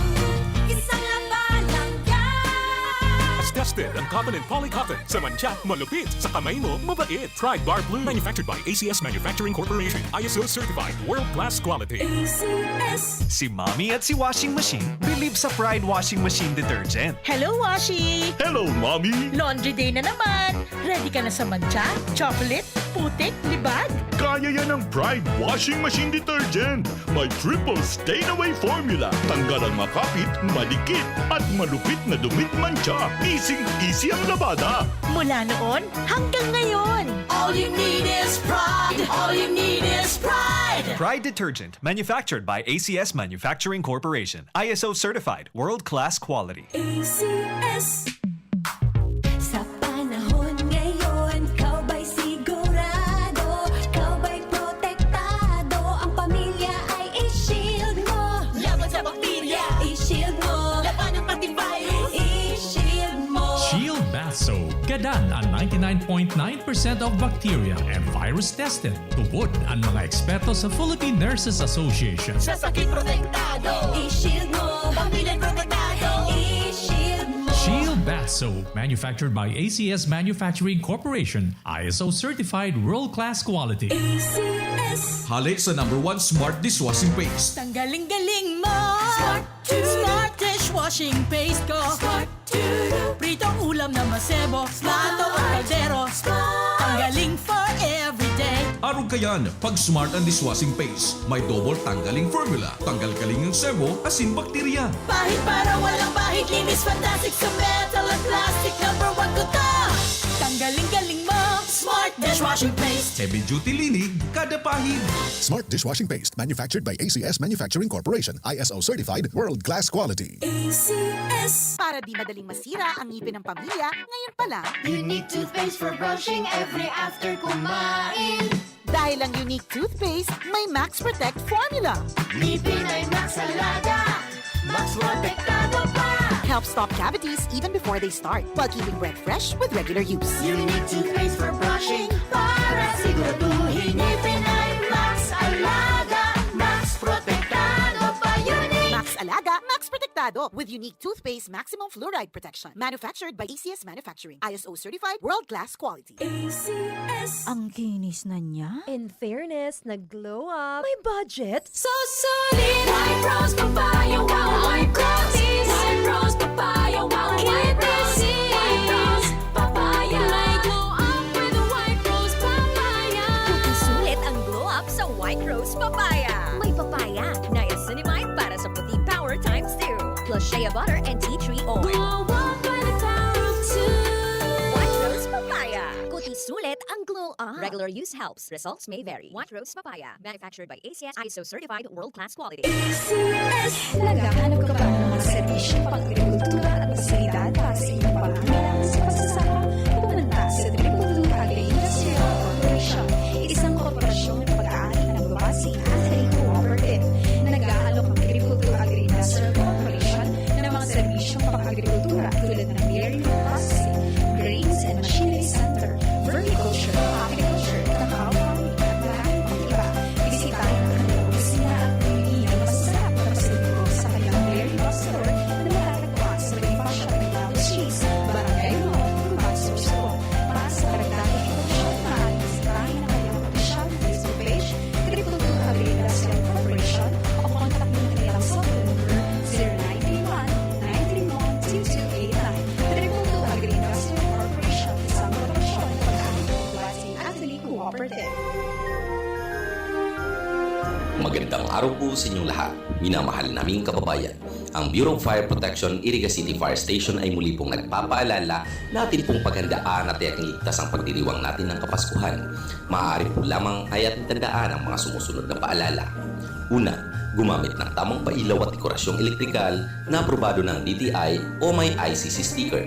Isang labanan yan. As tested ang cotton and polycotton. Sa mancha, malupit. Sa kamay mo, mabait. Pride Bar Blue. Manufactured by ACS Manufacturing Corporation. ISO certified, world-class quality. ACS. Si Mommy at si Washing Machine believe sa Pride Washing Machine Detergent. Hello, Washi! Hello, Mommy! Laundry day na naman! Ready ka na sa mancha, chocolate, putik, libag? Kaya yan ang Pride Washing Machine Detergent. May triple stain-away formula. Tanggal ang makapit, madikit, at malupit na dumit mancha. Easy ang labada. Mula noon hanggang ngayon! All you need is pride. All you need is pride. Pride Detergent, manufactured by ACS Manufacturing Corporation. ISO certified, world-class quality. ACS. Sa panahon ngayon, kau ba'y sigurado? Kau ba'y protektado? Ang pamilya ay i-shield mo. Laban sa bakterya, i-shield mo. Laban ng pati virus, i-shield mo. Shield Bath Soap. Gadan ang 99.9% of bacteria and virus tested. Tupod ang mga eksperto sa Philippine Nurses Association. Sa sakit protektado, i-shield mo. Pamilya protektado, i-shield mo. Shield Bath Soap, manufactured by ACS Manufacturing Corporation, ISO certified, world-class quality. ACS. Halik sa #1 Smart Dishwashing Paste. Tanggaling-galing mo! Smart to Smart dishwashing paste ko! Smart to Pritong ulam na masebo, plato o kaldero. Tanggaling for everyday. Arog kayan, pag Smart ang Dishwashing Paste, may double tanggaling formula. Tanggal kaling ng sebo, asin bakterya. Pahit para walang bahid, linis fantastic sa metal at plastic. #1 ko to! Tanggaling-galing mo! Smart dishwashing paste! Heavy duty linig, kada pahid. Smart Dishwashing Paste, manufactured by ACS Manufacturing Corporation, ISO certified, world-class quality. ACS. Para di madaling masira ang ngipin ng pamilya, ngayon pa lang. You need toothpaste for brushing every after kumain. Dahil ang unique toothpaste, may Max Protect formula. Ngipin ay Max Alaga, Max Protektado pa. Helps stop cavities even before they start, while keeping breath fresh with regular use. Unique toothpaste for brushing para siguraduhin ngipin ay Max Alaga, Max Protektado pa. Unique Max Alaga, Max Protectado with unique toothpaste maximum fluoride protection. Manufactured by ACS Manufacturing. ISO certified world-class quality. ACS. Ang kinis na niya. In fairness, nag-glow up. May budget. So solid, White Rose Papaya, wow, White Roses. White Rose Papaya, wow, White Roses. White Rose Papaya, may glow up with White Rose Papaya. Sulit ang glow up sa White Rose Papaya. May papaya, niacinamide para sa puti power times 2. Plus shea butter and tea tree oil. Glow up by the power of 2. White Rose Papaya. Kuti sulit ang glow up. Regular use helps. Results may vary. White Rose Papaya. Manufactured by ACS ISO certified world-class quality. ACS. Naghahanap ka ba ng mga serbisyong pang-agrikultura at pasilidad para sa iyong pangangailangan sa pagsasaka? Pumunta sa Agricultura Agri-Industrial Corporation, isang korporasyon ng pag-aari ng babasing Athletic Cooperative. Nag-aalok ang Agricultura Agri-Industrial Corporation ng mga serbisyong pang-agrikultura tulad ng dairy processing, grains and machinery center, verticulture, agriculture, cacao farming, at maraming pang iba. Bisitahin ang kanilang opisina at pumili ng masasarap na pasalubong sa kanilang dairy store na matatagpuan sa Bonifacio Arellano Street, Barangay Mall, Cubao, Sorsogon. Para sa karagdagang impormasyon, maaaring bisitahin ang kanilang opisyal na Facebook page, Agricultura Agri-Industrial Corporation, o kontak ng kanilang cellphone number 0931-931-2289. Agricultura Agri-Industrial Corporation, isang korporasyon ng pag-aari ng babasing Athletic Cooperative. Magandang araw po sa inyong lahat, minamahal naming kababayan. Ang Bureau of Fire Protection, Iriga City Fire Station ay muli pong nagpapaalala natin pong paghandaan at tiyakang ligtas ang pagdiriwang natin ng Kapaskuhan. Maaari po lamang kaya't tandaan ang mga sumusunod na paalala. Una, gumamit ng tamang pailaw at dekorasyong elektrikal na aprobado ng DTI o may ICC sticker.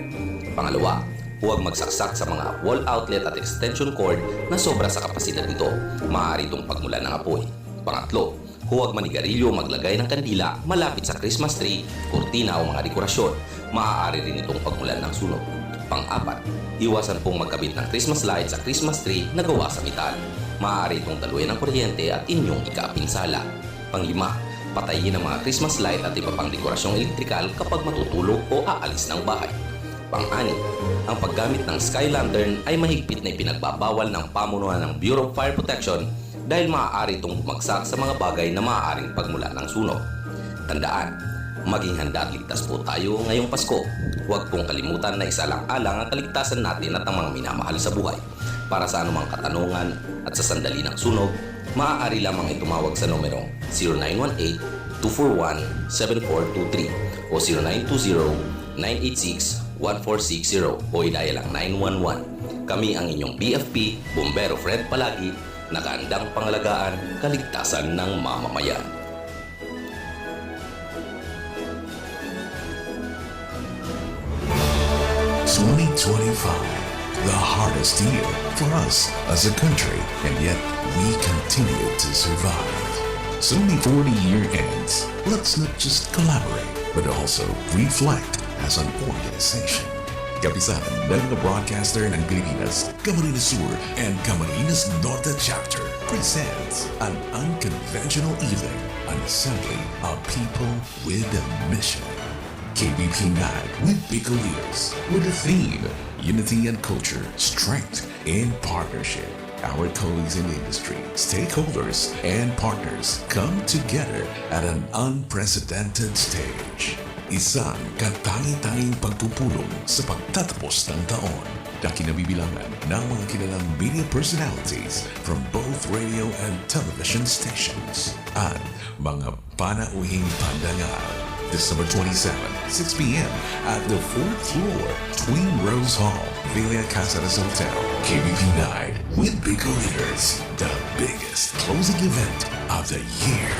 Pangalawa, huwag magsaksak sa mga wall outlet at extension cord na sobra sa kapasidad nito. Maaari itong pagmulan ng apoy. Pangatlo, huwag manigarilyo o maglagay ng kandila malapit sa Christmas tree, kurtina o mga dekorasyon. Maaari rin itong pagmulan ng sunog. Pang-apat, iwasan pong magkabit ng Christmas light sa Christmas tree na gawa sa metal. Maaari itong daluyan ng kuryente at inyong ikapinsala. Pang-lima, patayin ang mga Christmas light at iba pang dekorasyong elektrikal kapag matutulog o aalis ng bahay. Pang-anim, ang paggamit ng sky lantern ay mahigpit na ipinagbabawal ng pamunuan ng Bureau of Fire Protection dahil maaari itong bumagsak sa mga bagay na maaaring pagmula ng sunog. Tandaan, maging handa at ligtas po tayo ngayong Pasko. Huwag pong kalimutan na isalang-alang ang kaligtasan natin at ang mga minamahal sa buhay. Para sa anumang katanungan at sa sandali ng sunog, maaari lamang itumawag sa numerong 0918-241-7423 o 0920-986-1460 o i-dial ang 911. Kami ang inyong BFP, Bombero Fred Palagi, nakaandang pangalagaan kaligtasan ng mamamayan. The hardest year for us as a country, and yet we continue to survive. So before the year ends, let's not just collaborate, but also reflect as an organization. Kapisanan ng broadcaster ng Pilipinas, Camarines Sur and Camarines Norte Chapter presents an unconventional evening, an assembly of people with a mission. KBP Night with Bicol Leaders with the theme Unity and Culture, Strength and Partnership. Our colleagues in the industry, stakeholders, and partners come together at an unprecedented stage. Isang katangi-tanging pagpupulong sa pagtatapos ng taon na kinabibilangan ng mga kilalang media personalities from both radio and television stations at mga panauhing pandangal. December 27, 6 p.m. at the 4th floor, Twin Rose Hall, Villa Casares Hotel, KBP Night with Bicol Leaders, the biggest closing event of the year.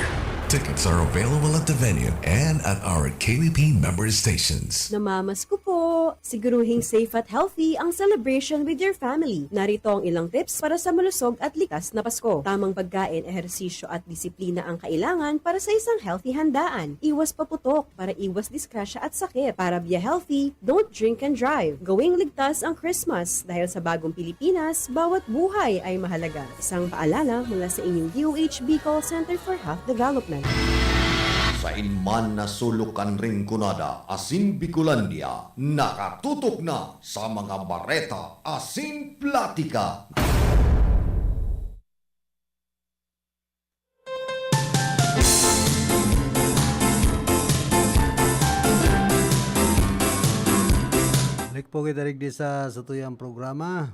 Tickets are available at the venue and at our KBP member stations. Namamas ko po! Siguruhing safe at healthy ang celebration with your family. Narito ang ilang tips para sa malusog at likas na Pasko. Tamang pagkain, ehersisyo at disiplina ang kailangan para sa isang healthy handaan. Iwas paputok para iwas disgrasya at sakit. Para be healthy, don't drink and drive. Gawing ligtas ang Christmas dahil sa bagong Pilipinas, bawat buhay ay mahalaga. Isang paalala mula sa inyong DOH Bicol Center for Health Development. Sa inman na sulukan ring kunada, asin Bicolandia, nakatutok na sa mga bareta, asin platika. Balik po kita rigdi sa tuyang programa.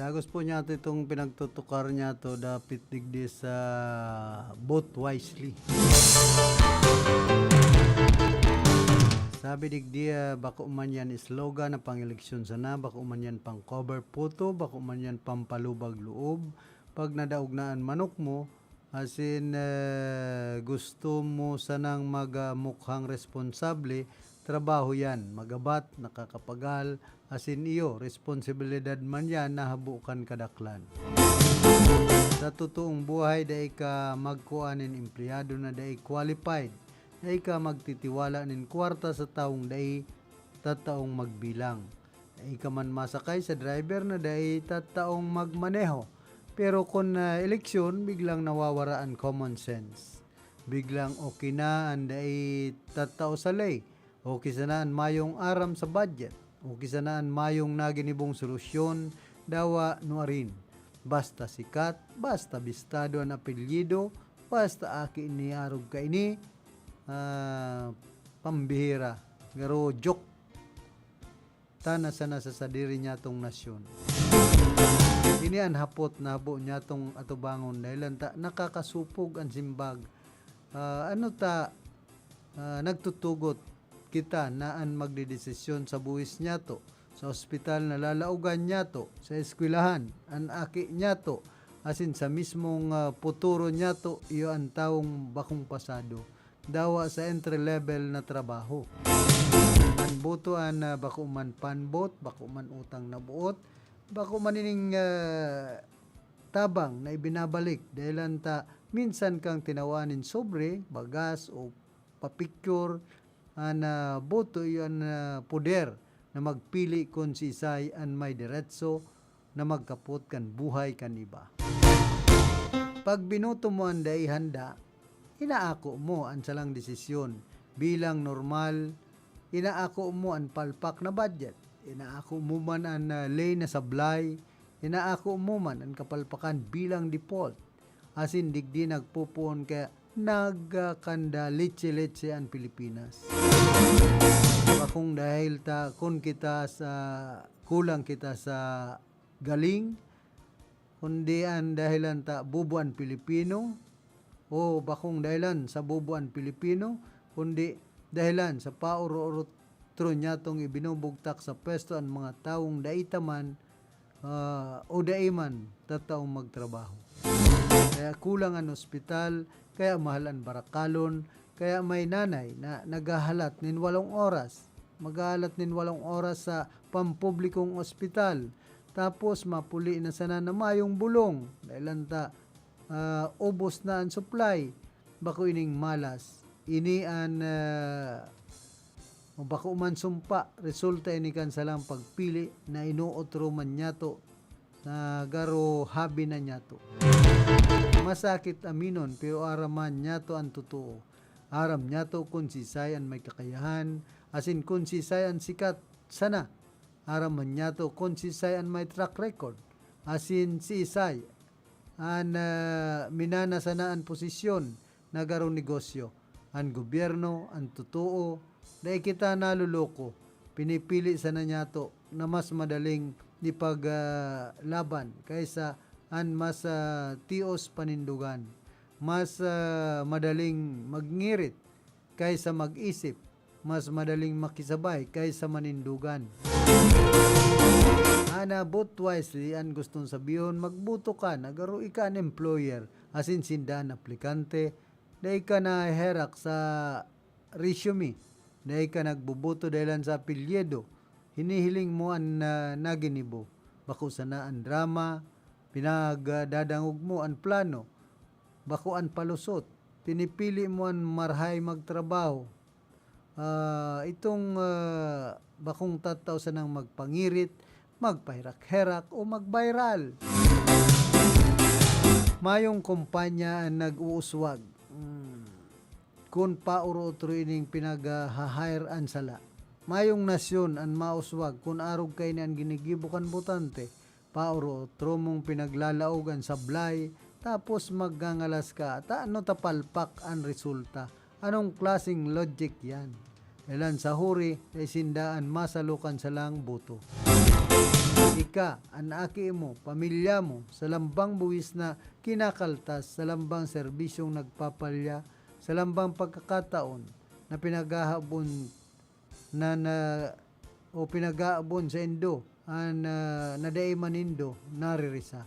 Dagos po niya itong pinagtutukar niya to dapat digdi sa vote wisely. Sabi digdi bako man yan slogan na pang-eleksyon sana, bako man yan pang cover photo, bako man yan pampalubag loob. Pag nadaognaan manok mo, asin gusto mo sanang magmukhang responsable, trabaho yan, magabat, nakakapagal, asin iyo, responsibilidad man yan, nahabukan kadaklan. Sa totoong buhay, dahi ka magkuanin empleyado na dahi qualified, dahi ka magtitiwala nin kwarta sa taong dahi tataong magbilang. Dahi ka man masakay sa driver na dahi tataong magmaneho. Pero kung eleksyon, biglang nawawaraan common sense. Biglang okay na ang dahi tatao sa lay. Okay sanaan mayong aram sa budget. Okay sanaan mayong naginibong solusyon, dawa nuarin. Basta sikat, basta bistado ang apelyido, basta aki ini arog ka ini, pambihira. Garo joke. Tana sana sa sadiri niya tong nasyon. Ini ang hapot na habo niya tong atubangon dahil nakakasupog ang simbag. Nagtutugot kita naan magdidesisyon sa buwis niya to, sa ospital na lalaugan niya to, sa eskwelahan, ang aki niya to, asin sa mismong puturo niya to, iyo ang taong bakong pasado, dawa sa entry level na trabaho. Ang botoan na bako man panbot, bako man utang na buot, bako man ining tabang na ibinabalik, dahil minsan kang tinawanin sobre, bagas o papicture, na boto yun poder na magpili kung si isay an may diretso na magkapot kan buhay kan iba. Pag binuto mo ang dahi handa, inaako mo ang salang desisyon bilang normal, inaako mo ang palpak na budget, inaako mo man ang lay na sablay, inaako mo man ang kapalpakan bilang default, asin digdi nagpupuon kaya nagkanda litsi-litsi ang Pilipinas. Kung dahil kung kita sa kulang kita sa galing, kundi ang dahilan bubuan Pilipino, o bakong dahilan sa bubuan Pilipino, kundi dahilan sa pauro-uro niya tong ibinubugtak sa pwesto ang mga taong daitaman o daiman tataong magtrabaho. Kaya kulang ang ospital, kaya mahal ang barakalon, kaya may nanay na naghahalat nin 8 oras. Maghahalat nin 8 oras sa pampublikong ospital. Tapos mapuli na sana na mayong bulong. Dahil ubos na ang supply. Bako ining malas. Ini an bako man sumpa. Resulta ini kan salang pagpili na inuotro man nyato na garo habi na nyato. Masakit aminon pero araman nyato ang totoo. Aram nyato kung si Sayan may kakayahan, asin kung si Sayan sikat sana. Araman nyato kung si Sayan may track record, asin si Isay an minana sana ang posisyon na garo negosyo. Ang gobyerno, ang totoo, Dahil kita naluloko, pinipili sa nanyato na mas madaling ipaglaban kaysa mas tios panindugan. Mas madaling magngirit kaysa mag-isip. Mas madaling makisabay kaysa manindugan. Ana vote wisely ang gustong sabihin, magbuto ka, nagaro ika an employer, asin sindan aplikante, dahil ka na herak sa resume, dahil ka nagbubuto dahil sa apelyedo, hinihiling mo ang naginibo, bako sana ang drama, pinagdadangog mo ang plano, bako ang palusot, pinipili mo ang marhay magtrabaho, itong bakong tataw sa nang magpangirit, magpahirak-herak o mag-viral. Mayong kumpanya ang nag-uuswag. Kung pauro otro ining pinag-hire an sala. Mayong nasyon ang mauswag kung arog kay ni ang ginigibukan butante. Pauro otro mong pinaglalaogan sa blay, tapos maggangalas ka. Ano tapalpak ang resulta? Anong klaseng logic yan? Ilan sa huri ay sindaan masalukan sa lang buto. Ika, ang aki mo, pamilya mo, sa lambang buwis na kinakaltas, sa lambang serbisyong nagpapalya, sa lambang pagkakataon na pinaghahabon o pinaghahabon sa indo, ang nadaay manindo, naririsa.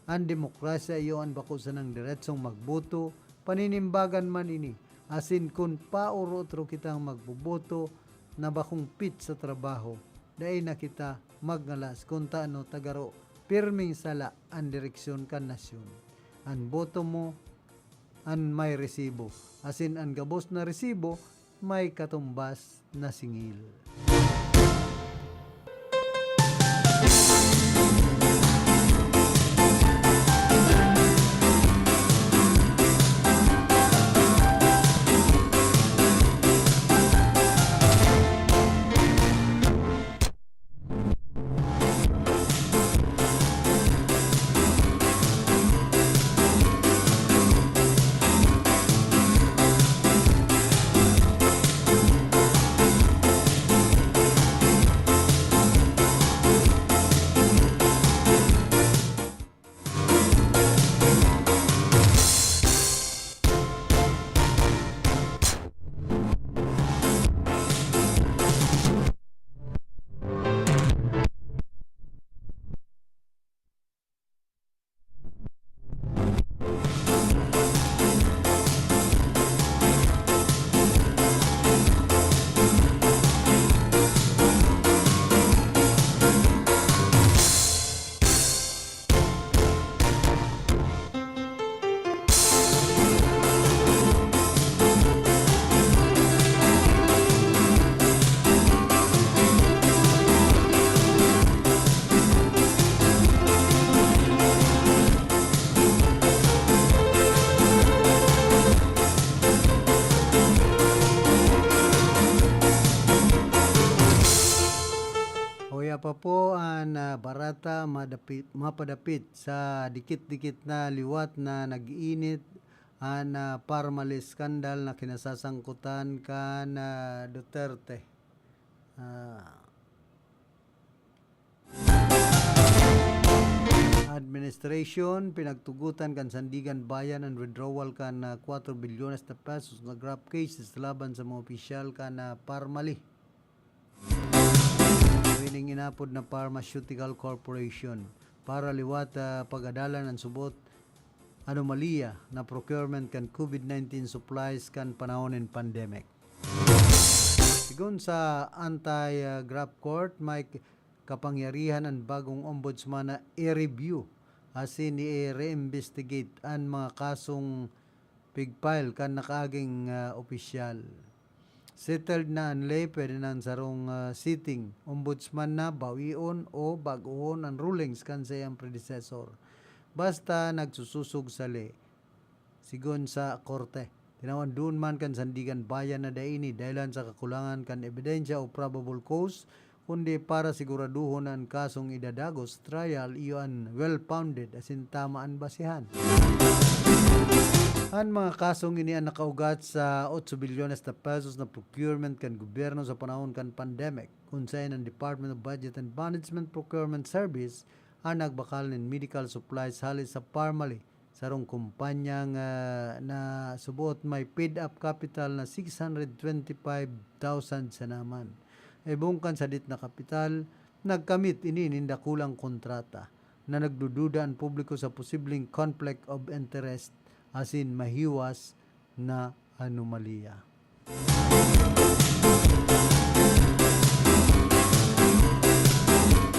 Ang demokrasya iyo ang bako sa ng diretsong magboto, paninimbagan man ini, asin kung pauro otro kitang magbuboto na bakong pit sa trabaho, dahil na kita magngalas kung taano tagaro pirming sala ang direksyon kan nasyon. Ang boto mo ang may resibo, asin ang gabos na resibo may katumbas na singil. Pa po ang barata mapadapit sa dikit-dikit na liwat na nag-iinit ang Parmali skandal na kinasasangkutan kan Duterte. Administration pinagtugutan kan Sandigan Bayan ang withdrawal kan 4 bilyones na pesos na graft cases laban sa mga opisyal kan Parmali. Wining inapod na Pharmaceutical Corporation para liwat pagadalan ng subot anomalya na procurement kan COVID-19 supplies kan panahon ng pandemic. Sigun sa anti-graft court, may kapangyarihan ang bagong ombudsman na i-review asin i-reinvestigate ang mga kasong pigpile kan nakaaging opisyal. Settled na ang lay, pwede na sarong sitting ombudsman na bawion o baguhon ang rulings kan sa iyang predecessor. Basta nagsususog sa lay. Sigon sa korte. Tinawan doon man kan Sandigan Bayan na daini dahilan sa kakulangan kan ebidensya o probable cause, kundi para siguraduhon ang kasong idadagos trial iyon well-founded asin tama ang basihan. Ang mga kasong ini ang nakaugat sa 8 bilyones na pesos na procurement kan gobyerno sa panahon kan pandemic. Kung saan ang Department of Budget and Management Procurement Service ang nagbakal ng medical supplies halis sa Parmali sarong kumpanyang na subuot may paid up capital na 625,000 sa naman. Bungkan sa dit na kapital, nagkamit ini ninda kulang kontrata na nagdududa ang publiko sa posibleng conflict of interest asin mahiwas na anomalya.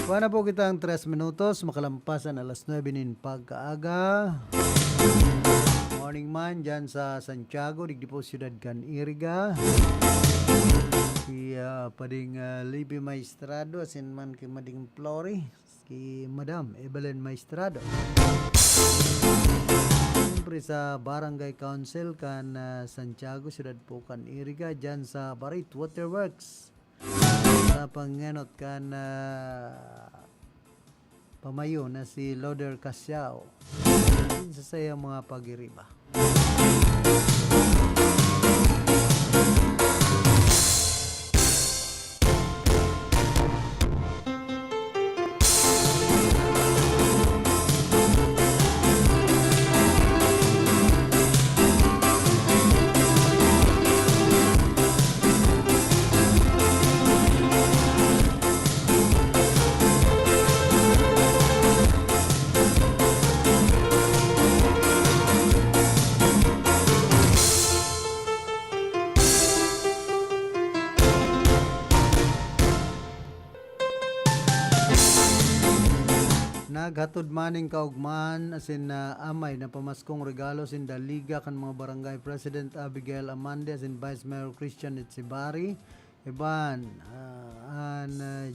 Kuha po kita ang 3 minutos, makalampasan alas 9 nin pagkaaga. Morning man dyan sa Santiago, digdi po siyudad kan Iriga. Si pading Libby Maestrado, asin man kay Mading Flori, si Madam Evelyn Maestrado. Siyempre sa Barangay Council kan Santiago, siyudad po kan Iriga, dyan sa Barit Waterworks. Sa pangenot kan pamayo na si Loder Casiao sa sayang mga pagiriba. Naghatod maning kaugman asin amay na pamaskong regalo sin Liga kan mga barangay President Abigail Amande asin Vice Mayor Christian Itsibari iban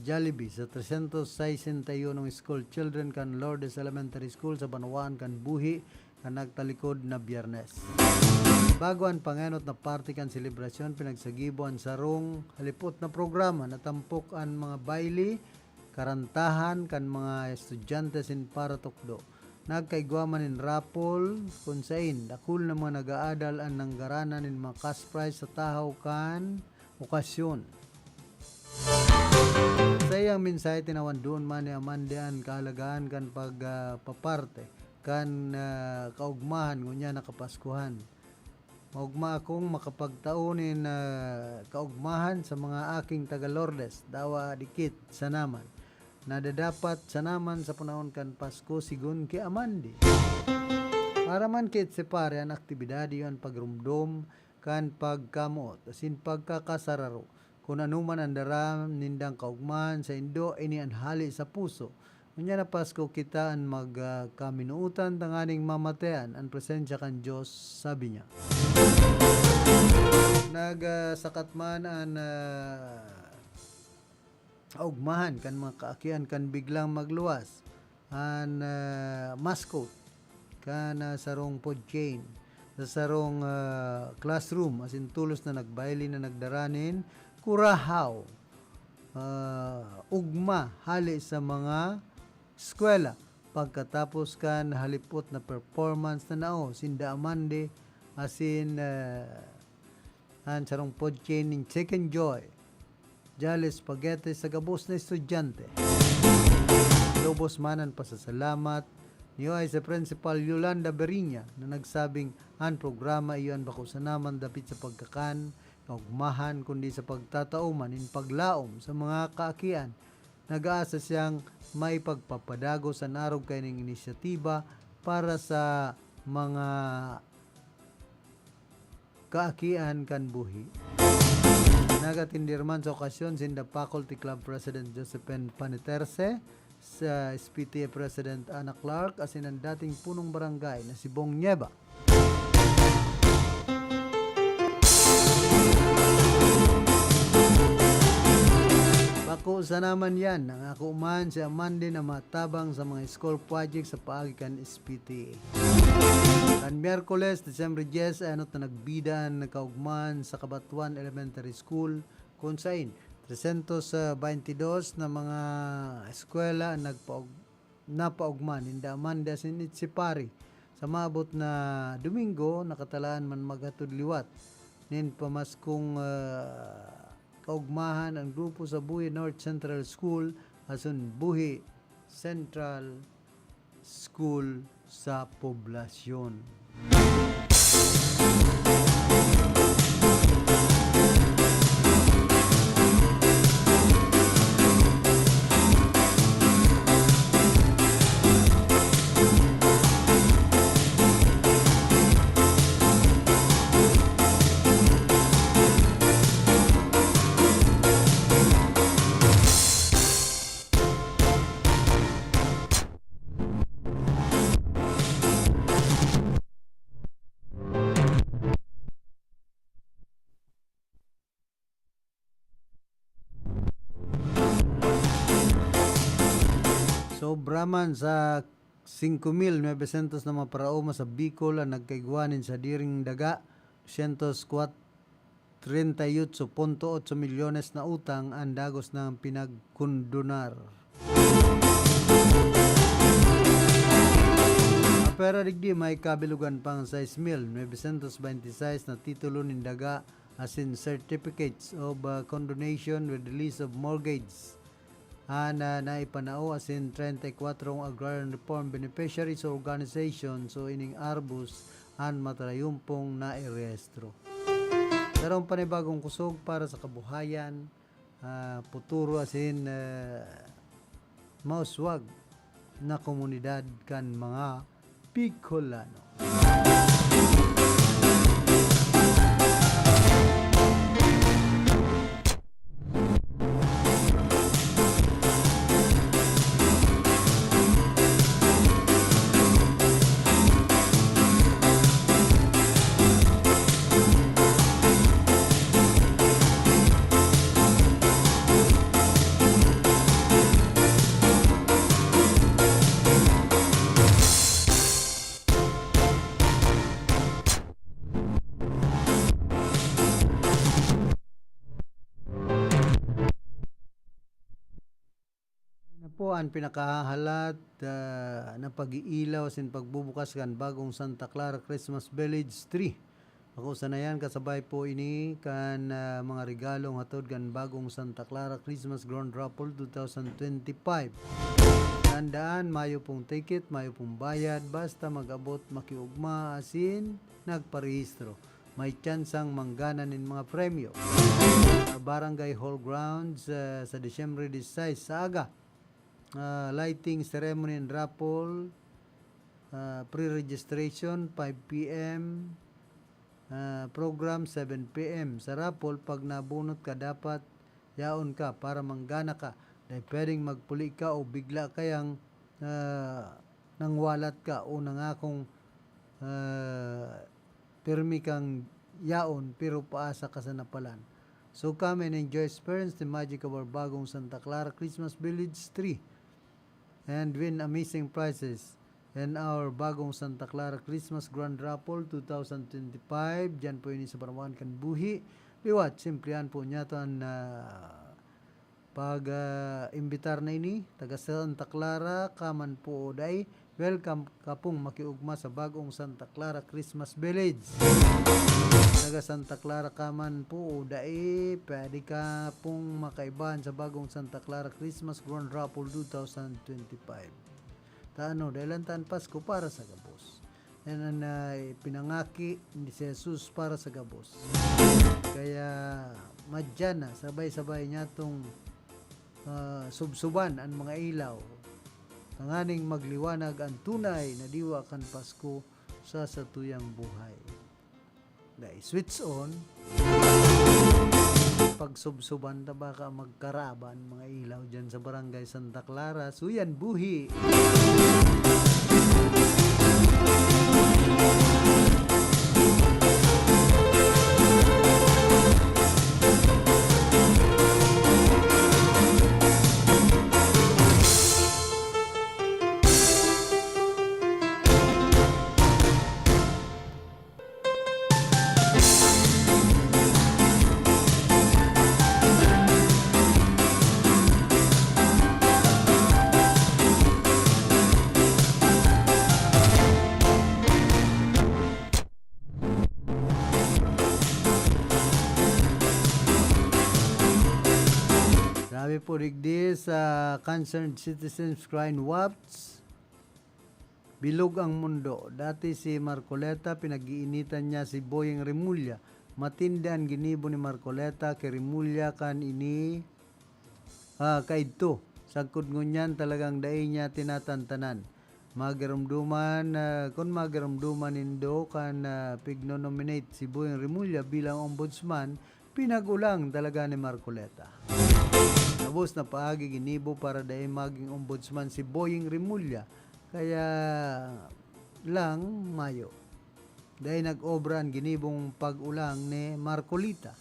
Jollibee sa 361 school children kan Lourdes Elementary School sa Banawaan kan Buhi kan nagtalikod na Biyernes. Bago ang pangenot na party kan selebrasyon pinagsagibuan sarong halipot na programa na tampok ang mga baili karantahan kan mga estudyante sin para tukdo. Nagkaigwaman in rapol kung sain dakul na mga nag-aadal ang nanggaranan in mga cash prize sa tahaw kan okasyon. Sa iyang mensahe tinawan doon man ni Amandean kahalagaan kan pagpaparte kan kaugmahan ngunya nakapaskuhan. Maugma akong makapagtaunin kaugmahan sa mga aking taga-Lourdes dawa dikit sa naman. Nadadapat sa naman sa panahon kan Pasko sigun ki Amandi. Para man kit separe ang aktibidad yon pagrumdom kan pagkamot asin pagkakasararo. Kung anuman ang daram nindang kaugman sa Indo ini ang hali sa puso. Unya na Pasko kita ang magkaminuutan tanganing mamatean ang presensya kan Diyos, sabi niya. Nagsakat man ang augmahan kan mga kaakian kan biglang magluwas an mascot kan sarong pod chain sa sarong classroom asin tulos na nagbaili na nagdaranin kurahaw ugma hali sa mga eskwela pagkatapos kan halipot na performance na nao sinda Amande asin ang sarong pod chain ng Chicken Joy Jolly Spaghetti sa gabos na estudyante. Lobos manan pasasalamat niyo ay sa Principal Yolanda Berinya na nagsabing ang programa iyon bako sa naman dapit sa pagkakan, kaugmahan kundi sa pagtatauman in paglaom sa mga kaakian. Nag-aasa siyang may pagpapadago sa narog kay ng inisyatiba para sa mga kaakian kan buhi. Nagatindirman sa okasyon sinda Faculty Club President Josephine Paniterse, sa SPTA President Ana Clark, asin ang dating punong barangay na si Bong Nieva. Bako sa naman yan, nangako man si Amande na matabang sa mga school project sa paagikan SPTA. Kan Miyerkules, December 10, na nagbidaan na kaugman sa Kabatuan Elementary School kung saan 322 na mga eskwela napaugman inda Amanda Sinitsipari Sa maabot na Domingo, nakatalaan man maghatod liwat. Nin pamaskong kaugmahan ang grupo sa Buhi North Central School ason Buhi Central School sa poblasyon. Sobra man sa 5,900 na mga paraoma sa Bicol ang nagkaigwanin sa diring daga, 138.8 milyones na utang ang dagos ng pinagkundunar. Pero digdi may kabilugan pang 6,926 na titulo ng daga as in certificates of condonation with release of mortgage. Naipanao as in 34 agrarian reform beneficiaries organization so ining arbus an matarayumpong na irehistro. Darong panibagong kusog para sa kabuhayan, puturo as in mauswag na komunidad kan mga Bicolano. Po ang pinakahalat na pag-iilaw sin pagbubukas kan bagong Santa Clara Christmas Village tree. Ako sanayan kasabay po ini kan mga regalong hatod kan bagong Santa Clara Christmas Grand Raffle 2025. Tandaan, mayo pong ticket, mayo pong bayad, basta mag-abot makiugma asin nagparehistro. May tsansang mangganan in mga premyo. Barangay Hall Grounds sa Disyembre 16 sa aga. Lighting ceremony and raffle, pre-registration 5 p.m. Program 7 p.m. Sa raffle, pag nabunot ka dapat yaon ka para manggana ka. Dahil pwedeng magpuli ka o bigla kayang nangwalat ka o nangakong pirmi kang yaon pero paasa ka sa napalan. So come and enjoy, experience the magic of our bagong Santa Clara Christmas Village tree and win amazing prizes in our bagong Santa Clara Christmas Grand Raffle 2025. Diyan po ini sa Barawan kan Buhi. Liwat, simplihan po niya ito ang pag-imbitar na ini. Taga Santa Clara, kaman po day. Welcome ka pong makiugma sa bagong Santa Clara Christmas Village. Taga Santa Clara kaman po day. Pwede ka pong makaibahan sa bagong Santa Clara Christmas Grand Raffle 2025. Taano, dahil ang Pasko para sa Gabos. Yan ang pinangaki ni Jesus para sa Gabos. Kaya madyan na, sabay-sabay niya itong subsuban ang mga ilaw. Tanganing magliwanag ang tunay na diwa kan Pasko sa satuyang buhay. Dahil switch on, pag subsuban ta baka magkaraban mga ilaw dyan sa Barangay Santa Clara, Suyan Buhi. podigdi sa Concerned Citizens Crying Waps. Bilog ang mundo. Dati si Marcoleta, pinag-iinitan niya si Boyeng Remulla. Matindi ang ginibo ni Marcoleta kay Remulla kan ini kaidto. Sagkod ngunyan talagang dai niya tinatantanan. Magaramduman, kung magaramduman nindo kan pigno-nominate si Boyeng Remulla bilang ombudsman, pinagulang talaga ni Marcoleta. Tapos na paagi ginibo para dai maging ombudsman si Boyeng Remulla. Kaya lang Mayo. Dahil nag-obra ang ginibong pag-ulang ni Marcolita.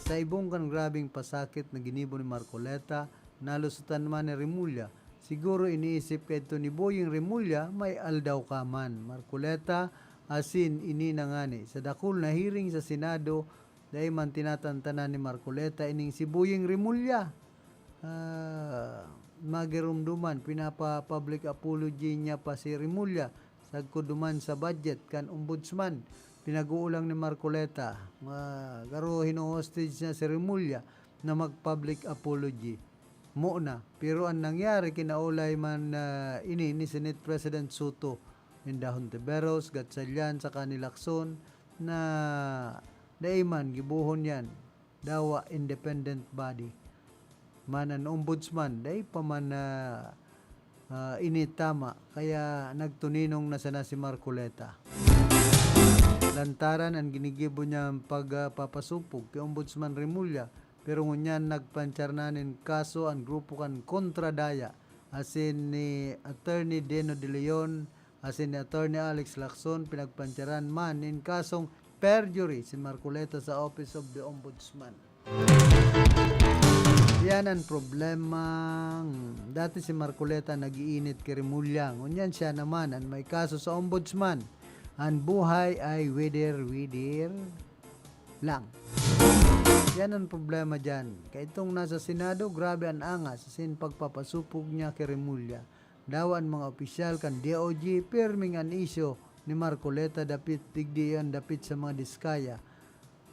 Sa ibong kan grabing pasakit na ginibo ni Marcoleta, nalusutan man ni Remulla. Siguro iniisip ka ito ni Boyeng Remulla, may aldaw ka man. Marcoleta, asin ini nangani. Sa dakul na hearing sa Senado, dahil man tinatantanan ni Marcoleta, ining si Boyeng Remulla. Magirumduman, pinapa-public apology niya pa si Remulla. Sagkuduman sa budget kan ombudsman. Pinag-uulang ni Marcoleta. Garo hino-hostage niya si Remulla na mag-public apology. Muna. Pero ang nangyari, kinaulay man ini ni Senate President Soto, Indahon Tiberos, Gatchalian, sa Kanilakson, na daiman, gibuhon yan, dawa independent body. Man ang ombudsman, dahi pa man initama, kaya nagtuninong na sana si Marcoleta. Lantaran ang ginigibo niya ang pagpapasupog kay Ombudsman Remulla, pero ngunyan nagpansyarnanin kaso ang grupo kan kontradaya, asin ni Attorney Deno de Leon, asin ni Attorney Alex Lacson, pinagpansyaran man in kasong perjury si Marcoleta sa Office of the Ombudsman. Yan ang problema. Dati si Marcoleta nag-iinit kay Remulla. Ngunyan siya naman ang may kaso sa ombudsman. Ang buhay ay wider lang. Yan ang problema dyan. Kaya itong nasa Senado, grabe ang angas sin pagpapasupog niya kay Remulla. Dawan mga opisyal kan DOJ, pirming ang isyo ni Marcoleta dapit tigdiyan dapit sa mga diskaya.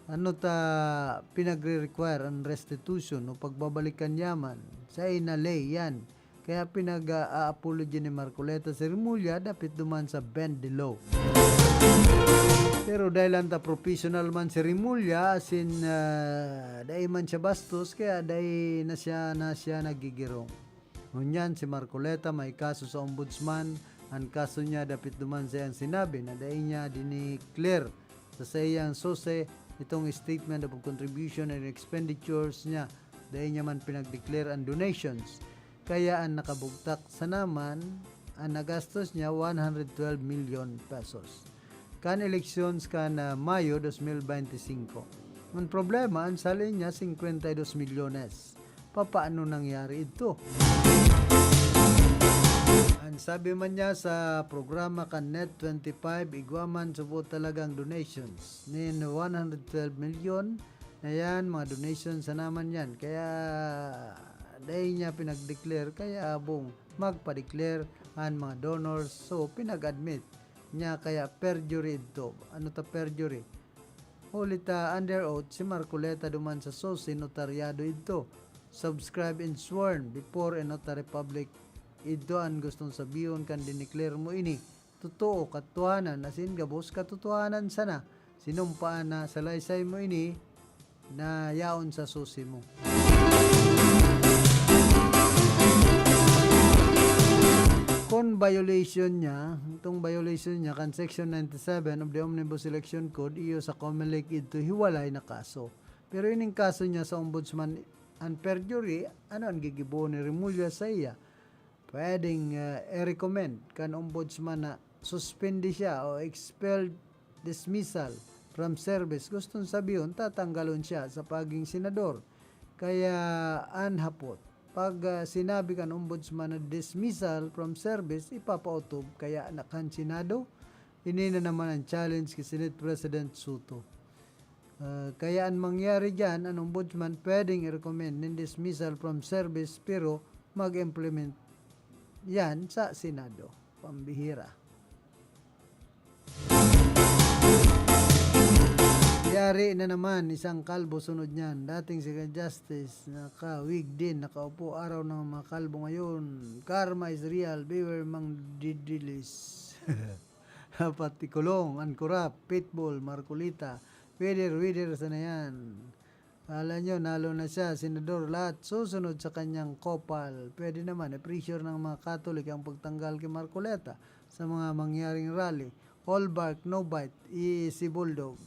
Ano ta pinagre-require ang restitution o pagbabalikan yaman sa inalay yan. Kaya pinag-a-apology ni Marcoleta si Remulla dapit duman sa bend the law. Pero dahil anta professional man si Remulla, asin dahil man siya bastos, kaya dahil na siya nagigirong. Ngunyan si Marcoleta may kaso sa ombudsman. Ang kaso niya dapit duman sa iyang sinabi na dahil niya dineclare sa iyang sose itong statement of contribution and expenditures niya, dahil niya man pinag-declare ang donations. Kaya ang nakabugtak sa naman, ang nagastos niya 112 million pesos. Kan elections kan Mayo 2025. Ang problema, ang sali niya 52 milyones. Paano nangyari ito? Ang sabi man niya sa programa kan Net25, igwaman subot talagang donations. Nin 112 million na yan, mga donations sa naman yan. Kaya dahil niya pinag-declare, kaya abong magpa-declare ang mga donors. So, pinag-admit niya, kaya perjury ito. Ano ta perjury? Hulita under oath si Marcoleta duman sa SOSI, notaryado ito. Subscribe and sworn before a notary public. Ito ang gustong sabihin kan dineclare mo ini. Totoo, katuhanan, asin gabos katotohanan sana. Sinumpaan na salaysay mo ini na yaon sa susi mo. Kung violation niya, itong violation niya kan Section 97 of the Omnibus Election Code, iyo sa COMELEC ito hiwalay na kaso. Pero ining kaso niya sa ombudsman and perjury, ano ang gigibo ni Remulla sa iya? Pwedeng i-recommend kan ombudsman na suspende siya o expelled, dismissal from service. Gustong sabihin, tatanggalon siya sa paging senador. Kaya anhapot. Pag sinabi kan ombudsman na dismissal from service, ipapautob kaya nakan senado. Ini na naman ang challenge kay Senate President Soto. Kaya ang mangyari dyan, ang ombudsman pwedeng i-recommend ng dismissal from service pero mag-implement yan sa Senado. Pambihira. Yari na naman, isang kalbo sunod niyan. Dating si Justice, naka-wig din, nakaupo araw ng mga kalbo ngayon. Karma is real, beware mang didilis. Pati Kulong, Ankurap, Pitbull, Marcolita, Wider sana yan. Kala nyo, nalo na siya, senador, lahat susunod sa kanyang kopal. Pwede naman, pressure ng mga Katolik ang pagtanggal kay Marcoleta sa mga mangyaring rally. All bark, no bite, si Bulldog.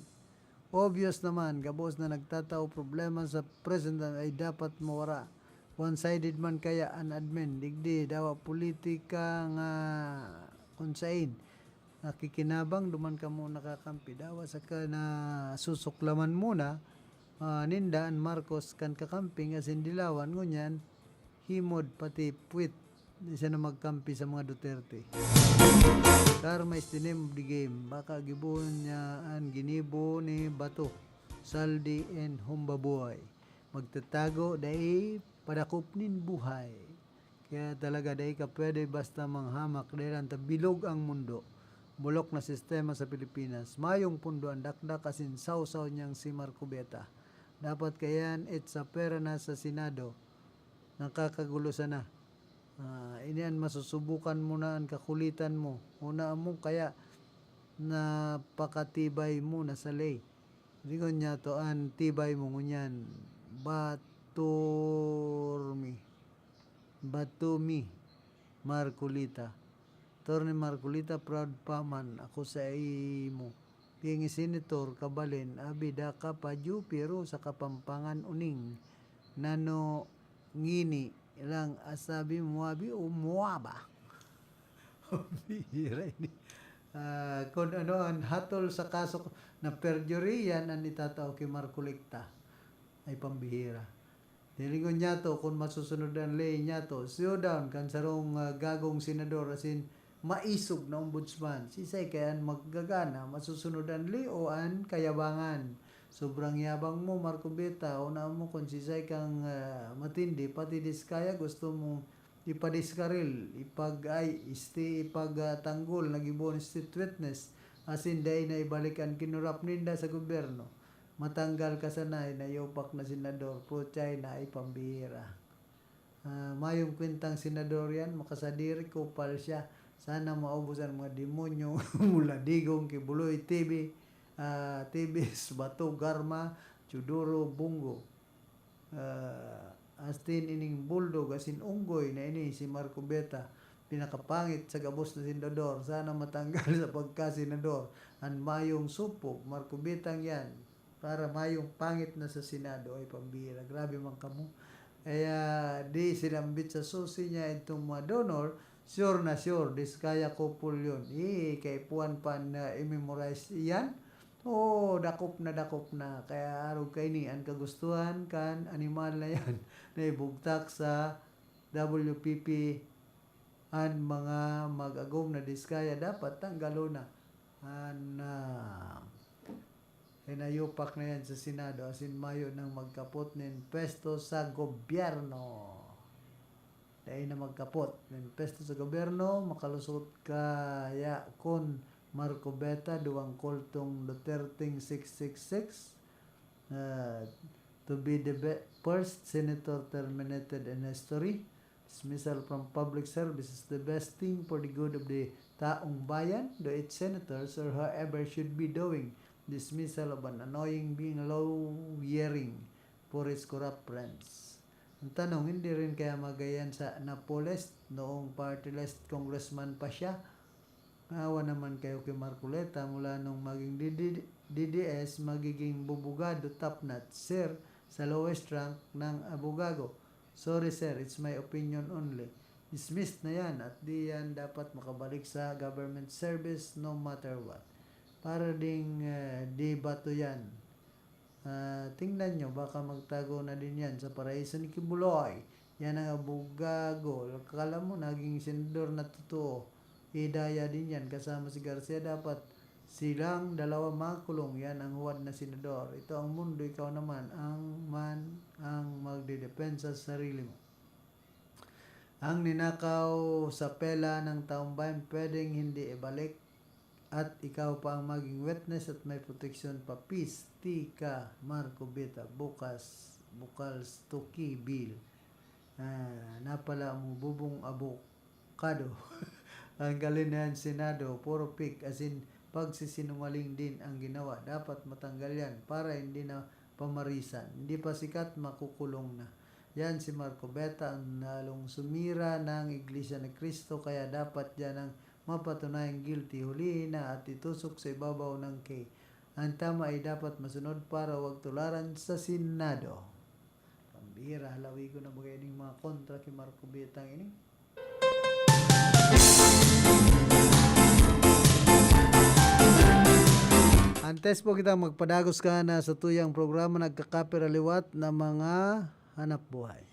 Obvious naman, gabos na nagtatao problema sa president ay dapat mawara. One-sided man kaya an admin, digdi, dawa politika nga kunsain. Nakikinabang, duman ka muna kakampi. Dawa sa ka na susuklaman muna, nindaan Marcos kan kakamping as indilawan, ngunyan, himod pati puwit. Isa na magkampi sa mga Duterte. Karma is the name of the game. Baka gibuhon niya ang ginibo ni Bato, Saldi and Humbabuhay. Magtatago dahil padakop nin buhay. Kaya talaga dahil ka pwede basta manghamak dahil ang bilog ang mundo. Bulok na sistema sa Pilipinas. Mayong pundo ang dakdak asin sausaw niyang si Marcobeta. Dapat kayan sa pera na sa Senado. Nakakagulo sana. Inian masusubukan mo na ang kakulitan mo. Una mo kaya napakatibay mo na sa lay. Ringon niya to ang tibay mo ngunyan. Batumi Marcolita. Torne Marcolita proud paman ako sa imo. Pingi senator kabalin abida ka padyo pero sa Kapampangan uning nano ngini ilang asabi muabi o muaba. Bihira ini. Kung ano ang hatol sa kaso na perjury yan ang itatao kay Marcolita ay pambihira. Dilingon niya to kung masusunod ang lay niya to siyo down kan sarong gagong senador asin maisog na ombudsman. Sisay kayan maggagana masusunod ang lay o an kayabangan. Sobrang yabang mo, Marcobeta. Una mo kung sisay kang matindi, pati diskaya gusto mo ipadiskaril, ipagtanggol, nagibon state witness, asin day na ibalikan kinurap ninda sa gobyerno. Matanggal ka sanay na yopak na senador, puchay na ay pambihira. Mayong kwentang senador yan, makasadiri ko pal siya. Sana maubusan mga demonyo mula digong kibuloy TV. Tibis, Bato, Garma, Chudoro, Bungo. Astin ining Bulldog, asin unggoy na ini si Marcobeta. Pinakapangit sa gabos na senador. Sana matanggal sa pagka-senador. Ang mayong supok, Marcobetang yan. Para mayong pangit na sa Senado ay pambira. Grabe man kamo. Kaya di sinambit sa susi niya itong mga donor. Sure na sure, diskaya couple yun. Kay puwan pa na i-memorize yan. Dakop na. Kaya araw kay ni ang kagustuhan kan animal na yan na ibugtak sa WPP ang mga mag-agom na diskaya dapat tanggalo na. Inayupak na yan sa Senado asin mayo nang magkapot ng pesto sa gobyerno. Dahil na magkapot ng pesto sa gobyerno, makalusot kaya kon Marcobeta duwang koltong Duterteng 666 to be the first senator terminated in history. Dismissal from public service is the best thing for the good of the taong bayan, though its senators or whoever should be doing dismissal of an annoying being lawyering for its corrupt friends. Ang tanong, hindi rin kaya magayan sa Napoles noong party-list congressman pa siya. Awa naman kayo kay Marcoleta mula nung maging DDS, magiging bubugado top notch, sir, sa lowest rank ng abogado. Sorry sir, it's my opinion only. Dismissed na yan at di yan dapat makabalik sa government service no matter what. Para ding di bato yan. Tingnan nyo, baka magtago na din yan sa paraiso ni Kibuloy. Yan ang abogado. Akala mo, naging senador na totoo. Idaya din yan kasama si Garcia. Dapat silang dalawa makulong. Yan ang huwad na senador. Ito ang mundo, ikaw naman ang magdidepensa sa sarili mo. Ang ninakaw sa pela ng taong bayan pwedeng hindi ibalik. at ikaw pa ang maging witness at may proteksyon pa. Peace, Tika, Marco Beta, Bukas, Bukals, Tuki, Bill. Napala mo bubong abokado. Ang kalinahan Senado, puro pick, as in pagsisinungaling din ang ginawa. Dapat matanggal yan para hindi na pamarisan. Hindi pa sikat, makukulong na. Yan si Marco Beta ang nalong sumira ng Iglesia ni Cristo, kaya dapat yan ang mapatunayang guilty. Hulihin na at itusok sa ibabaw ng K. Ang tama ay dapat masunod para wag tularan sa Senado. Pambira, halawi ko na bagay ng mga kontra kay Marco Beta ini. Antes po kita magpadagos ka na sa tuyang programa nagkakapiraliwat na mga hanap buhay.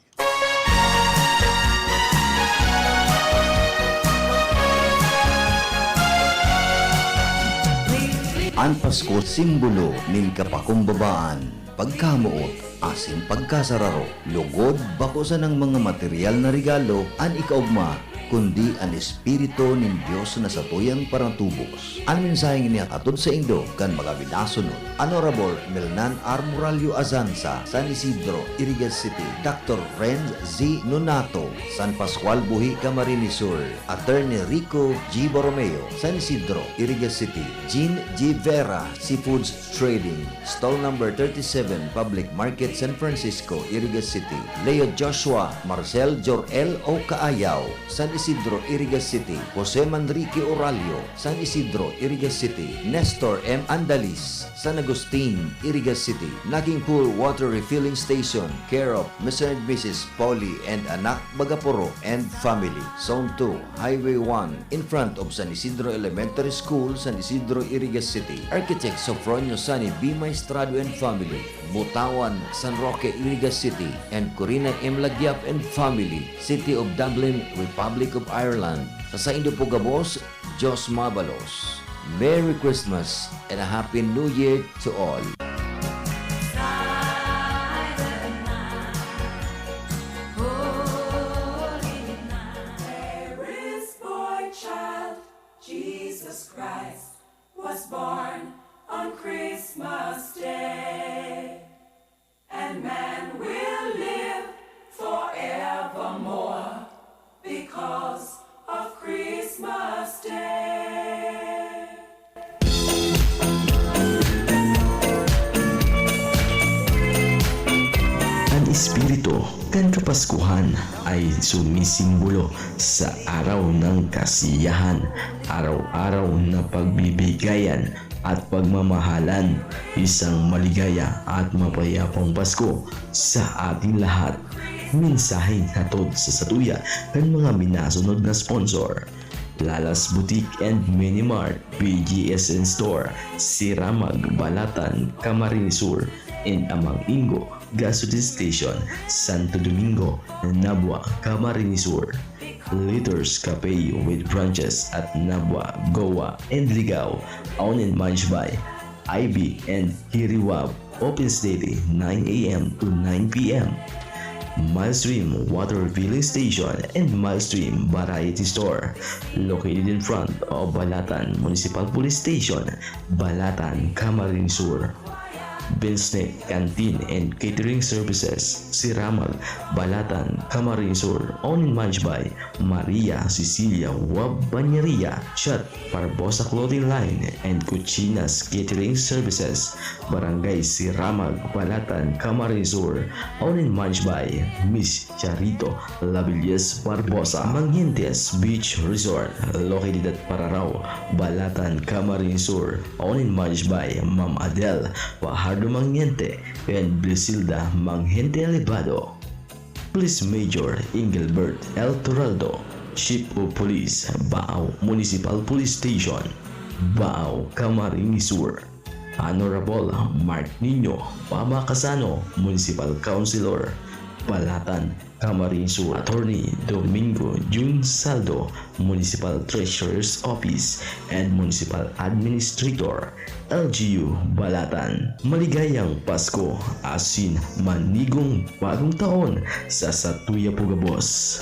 Ang Pasko simbolo nin kapakumbabaan, pagkamuot, asin pagkasararo, lugod bakusan ng mga material na regalo, an ikaugma, kundi ang Espiritu ng Diyos na sa tuyang parantubos. Ang mensaheng niya atod sa Indo kan mga binasunod. Honorable Milnan R. Moralio Azanza, San Isidro, Irigas City. Dr. Renz Z. Nonato, San Pascual Buhi, Camarines Sur. Attorney Rico G. Borromeo, San Isidro, Irigas City. Jean G. Vera, Seafoods Trading, Stall number 37, Public Market, San Francisco, Irigas City. Leo Joshua Marcel Jorel O. Kaayaw, San Isidro, Irigas City. Jose Manrique Oralio, San Isidro, Irigas City. Nestor M. Andalis, San Agustin, Irigas City. Naging Pool Water Refilling Station, care of Mr. and Mrs. Polly and Anak Bagaporo and family. Zone 2, Highway 1, in front of San Isidro Elementary School, San Isidro, Irigas City. Architect Sofronio Sani B. Maestrado and family. Butawan, San Roque, Irigas City. And Corina M. Lagyap and family. City of Dublin, Republic of Ireland. Sa Indo Pugabos, Jos Mabalos. Merry Christmas and a Happy New Year to all. There is boy child, Jesus Christ, was born on Christmas Day. And man will live forevermore because of Christmas Day. Ang espiritu kan Kapaskuhan ay sumisimbolo sa araw ng kasiyahan, araw-araw na pagbibigayan at pagmamahalan, isang maligaya at mapayapang Pasko sa ating lahat. Mensaheng hatod sa satuya ng mga minasunod na sponsor: Lalas Boutique and Mini Mart, PGSN Store, Siramag, Balatan, Camarines Sur, and Amang Ingo Gasoline Station, Santo Domingo, Nabua, Camarines Sur. Liters Cafe with branches at Nabua, Goa, and Ligao, owned and managed by IB and Hiriwab. Opens daily 9 a.m. to 9 p.m. Milestream Water Refilling Station and Milestream Variety Store, located in front of Balatan Municipal Police Station, Balatan, Camarines Sur. Binsnet Canteen and Catering Services, Siramag, Balatan, Camarines Sur, owned and managed by Maria Cecilia Wabanyeria. Chat Barbosa Clothing Line and Cucinas Catering Services, Barangay Siramag, Balatan, Camarines Sur, owned and managed by Miss Charito Labillas Barbosa. Mangientes Beach Resort, located at Pararaw, Balatan, Camarines Sur, owned and managed by Ma'am Adele Fajardo Mangiente and Blisilda Mangiente Alibado. Police Major Engelbert L. Toraldo, Chief of Police, Baaw Municipal Police Station, Baaw, Camarines Sur. Honorable Mark Nino Pamakasano, Municipal Councilor, Balatan, Camarines Sur. Attorney Domingo Jun Saldo, Municipal Treasurer's Office and Municipal Administrator, LGU Balatan. Maligayang Pasko, asin manigong bagong taon sa Satuya Pugabos.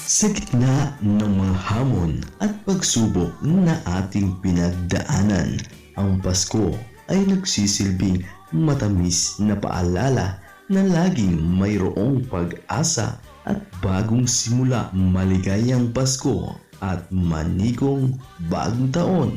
Sa gitna ng mga hamon at pagsubok na ating pinagdaanan, ang Pasko ay nagsisilbing matamis na paalala na laging mayroong pag-asa at bagong simula. Maligayang Pasko at manigong bagong taon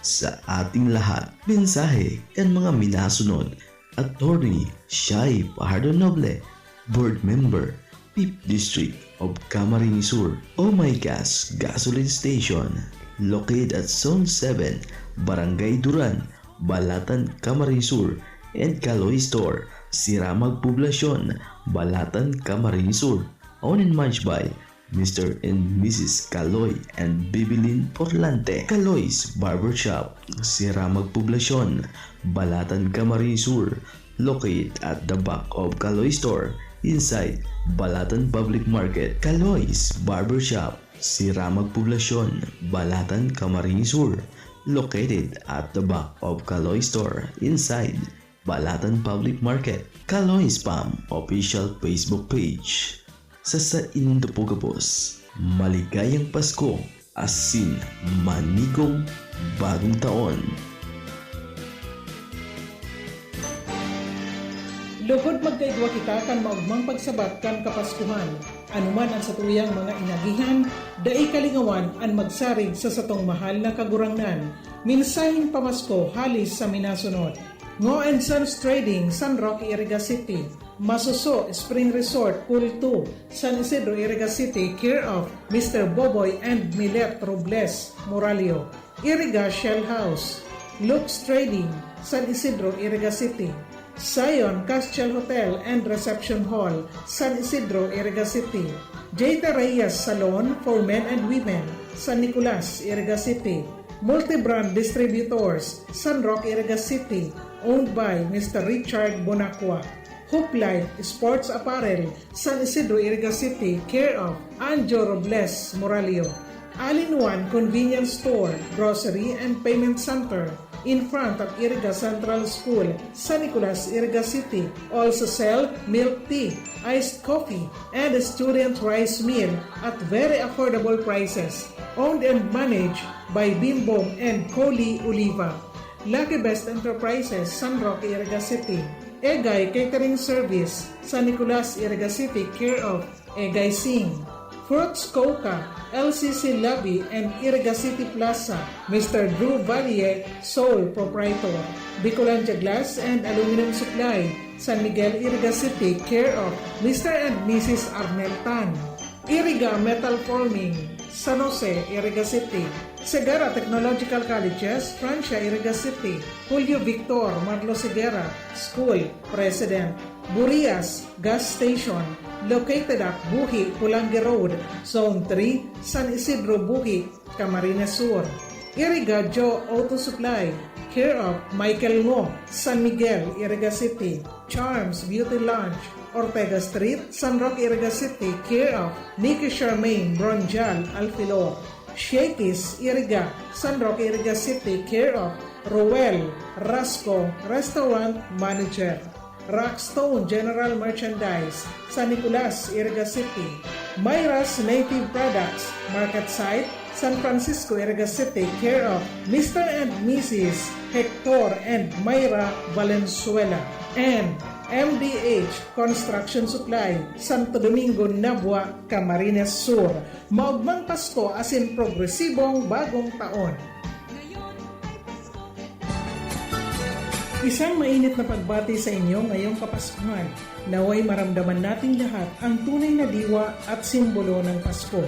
sa ating lahat. Mensahe kan mga minasunod. Attorney Shai Pajardo Noble, Board Member, 5th District of Camarines Sur. Oh My Gas Gasoline Station, located at Zone 7, Barangay Duran, Balatan, Camarines Sur, and Kaloy Store, Siramag Poblasyon, Balatan, Camarines Sur. Owned and managed by Mr. and Mrs. Kaloy and Bibilin Porlante. Kaloy's Barbershop, Siramag Poblasyon, Balatan, Camarines Sur, located at the back of Kaloy Store, inside Balatan Public Market. Kaloy's Barbershop, Siramag Poblasyon, Balatan, Camarines Sur, located at the back of Kaloy Store, inside Balatan Public Market. Kaloy Spam official Facebook page. Sa Indopogabos, maligayang Pasko, asin manigong bagong taon. Lugod magkaigwa kita kan maugmang pagsabat kan kapaskuhan. Anuman ang satuyang mga inagihan, dai kalingawan ang magsarig sa satong mahal na kagurangnan. Minsahing pamasko halis sa minasunod. Ngo and Sons Trading, San Roque, Iriga City. Masuso Spring Resort, Pool 2, San Isidro, Iriga City, care of Mr. Boboy and Milet Robles, Moralio. Iriga Shell House. Lux Trading, San Isidro, Iriga City. Zion Castiel Hotel and Reception Hall, San Isidro, Iriga City. Jayta Reyes Salon for Men and Women, San Nicolas, Iriga City. Multi-brand distributors, San Roque, Iriga City, owned by Mr. Richard Bonacqua. Hope Life Sports Apparel, San Isidro, Iriga City, care of Anjo Robles, Moralio. All-in-one convenience store, grocery and payment center in front of Iriga Central School, San Nicolas, Iriga City. Also sell milk tea, iced coffee, and a student rice meal at very affordable prices. Owned and managed by Bimbong and Coli Oliva. Lucky Best Enterprises, San Roque, Iriga City. Egay Catering Service, San Nicolas, Iriga City, care of Egay Singh. Fruits Coca, LCC Lobby and Iriga City Plaza, Mr. Drew Valier, sole proprietor. Bicolandia Glass and Aluminum Supply, San Miguel, Iriga City, care of Mr. and Mrs. Arnel Tan. Iriga Metal Forming, San Jose, Iriga City. Segara Technological Colleges, Francia, Iriga City. Julio Victor Marlo Segura, School President. Burias Gas Station, located at Buhi, Pulangi Road, Zone 3, San Isidro, Buhi, Camarines Sur. Iriga Joe Auto Supply, care of Michael Ngo, San Miguel, Iriga City. Charms Beauty Lounge, Ortega Street, San Roque, Iriga City, care of Nicky Charmaine Bronjal Alfilor. Shakey's Iriga, San Roque, Iriga City, care of Roel Rasco, Restaurant Manager. Rockstone General Merchandise, San Nicolas, Iriga City. Myra's Native Products, Market Site, San Francisco, Iriga City, care of Mr. and Mrs. Hector and Myra Valenzuela. And MDH Construction Supply, Santo Domingo, Nabua, Camarines Sur. Maugmang Pasko asin progresibong bagong taon. Isang mainit na pagbati sa inyo ngayong Kapaskuhan. Naway maramdaman nating lahat ang tunay na diwa at simbolo ng Pasko.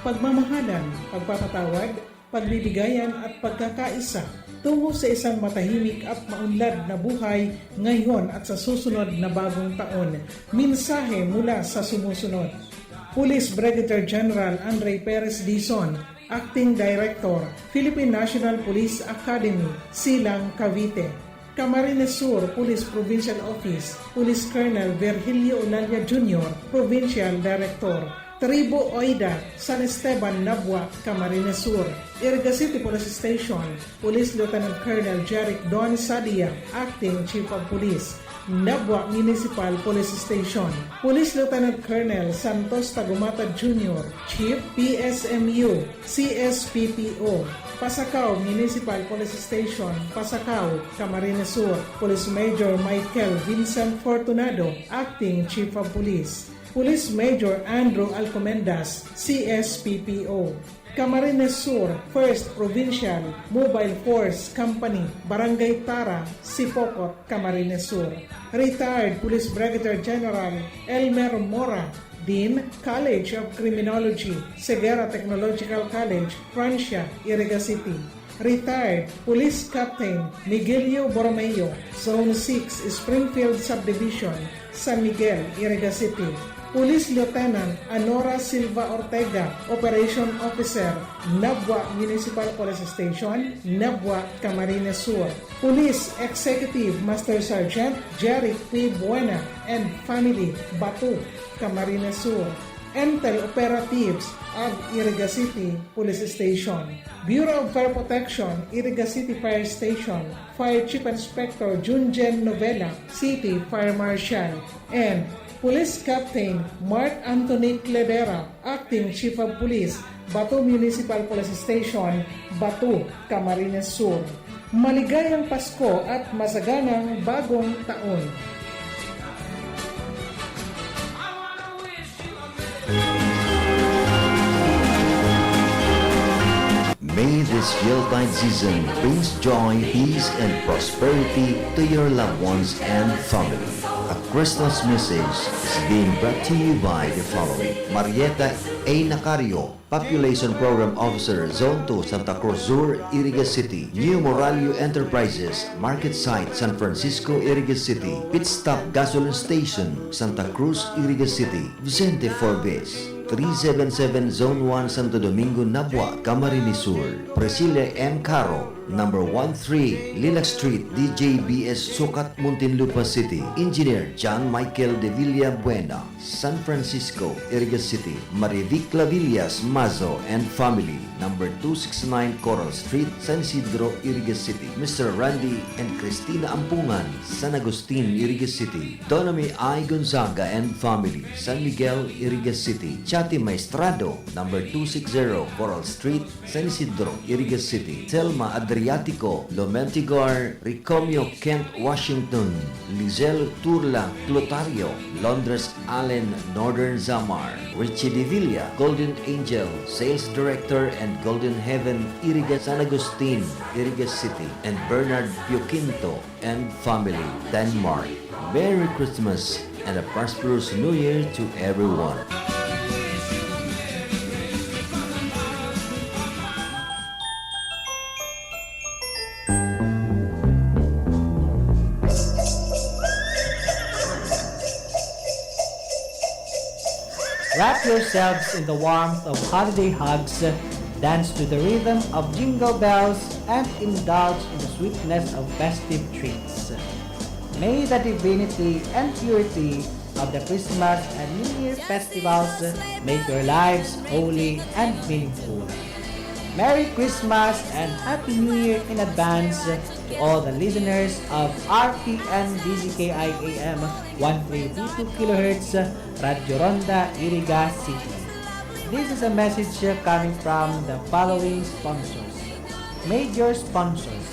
Pagmamahalan, pagpapatawad, pagbibigayan at pagkakaisa tungo sa isang matahimik at maunlad na buhay ngayon at sa susunod na bagong taon. Mensahe mula sa sumusunod. Police Brigadier General Andre Perez Dizon, Acting Director, Philippine National Police Academy, Silang, Cavite. Camarines Sur Police Provincial Office, Police Colonel Virgilio Olalia Jr., Provincial Director. Tribu Oida, San Esteban, Nabua, Camarines Sur. Iriga City Police Station, Police Lieutenant Colonel Jeric Don Sadia, Acting Chief of Police. Nabua Municipal Police Station, Police Lieutenant Colonel Santos Tagumata Jr., Chief PSMU, CSPPO. Pasacao Municipal Police Station, Pasacao, Camarines Sur, Police Major Michael Vincent Fortunado, Acting Chief of Police. Police Major Andrew Alcomendas, CSPPO. Camarines Sur, 1st Provincial Mobile Force Company, Barangay Tara, Sipocot, Camarines Sur. Retired Police Brigadier General Elmer Mora, Dean, College of Criminology, Segura Technological College, Francia, Iriga City. Retired Police Captain Miguelio Borromeo, Zone 6, Springfield Subdivision, San Miguel, Iriga City. Police Lieutenant Anora Silva Ortega, Operation Officer, Nabua Municipal Police Station, Nabua, Camarines Sur. Police Executive Master Sergeant Jerry P. Buena and Family, Batu, Camarines Sur. Entel Operatives of Iriga City Police Station. Bureau of Fire Protection, Iriga City Fire Station. Fire Chief Inspector Junjen Novella, City Fire Marshal. And Police Captain Mark Anthony Cledera, Acting Chief of Police, Batu Municipal Police Station, Batu, Camarines Sur. Maligayang Pasko at masaganang bagong taon. May this Yuletide season brings joy, peace, and prosperity to your loved ones and family. A Christmas message is being brought to you by the following: Marieta A. Nacario, Population Program Officer, Zone 2, Santa Cruz Sur, Iriga City. New Moralio Enterprises, Market Site, San Francisco, Iriga City. Pit Stop Gasoline Station, Santa Cruz, Iriga City. Vicente Forbes, 377 Zone 1, Santo Domingo, Nabua, Camarines Sur. Priscilla M. Caro, number 13, Lilac Street, DJBS, Sucat, Muntinlupa City. Engineer John Michael De Villa Buena, San Francisco, Iriga City. Marivic Clavillas Mazo and family, number 269 Coral Street, San Isidro, Iriga City. Mr. Randy and Cristina Ampungan, San Agustin, Iriga City. Donami I. Gonzaga and family, San Miguel, Iriga City. Chati Maestrado, number 260 Coral Street, San Isidro, Iriga City. Selma Adriatico, Lomentigar, Ricomio, Kent, Washington. Lizelle Turla, Clotario, Londres Allen, Northern Zamar. Richie De Villa, Golden Angel, Sales Director and Golden Heaven, Iriga, San Agustin, Iriga City. And Bernard Pioquinto and family, Denmark. Merry Christmas and a prosperous New Year to everyone. Wrap yourselves in the warmth of holiday hugs, dance to the rhythm of jingle bells, and indulge in the sweetness of festive treats. May the divinity and purity of the Christmas and New Year festivals make your lives holy and meaningful. Merry Christmas and Happy New Year in advance to all the listeners of RPN DZKI AM 1332 kHz Radio Ronda, Iriga City. This is a message coming from the following sponsors. Major sponsors: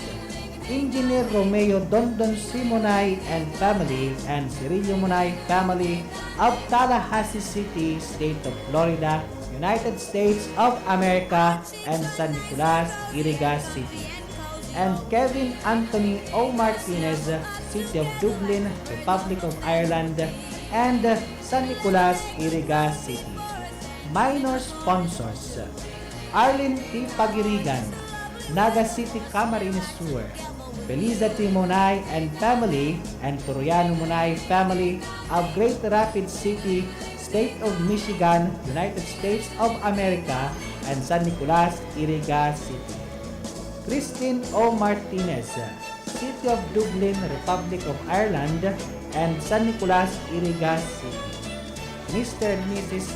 Engineer Romeo Dondon Simonay and family and Cirillo Monay family of Tallahassee City, State of Florida, United States of America, and San Nicolas, Iriga City. And Kevin Anthony O. Martinez, City of Dublin, Republic of Ireland, and San Nicolas, Iriga City. Minor sponsors: Arlene P. Pagirigan, Naga City, Camarines Sur, Belisa Timonay and family, and Toriano Monay family of Great Rapids City, State of Michigan, United States of America, and San Nicolas, Iriga City. Christine O. Martinez, City of Dublin, Republic of Ireland, and San Nicolas, Iriga City. Mr. and Mrs.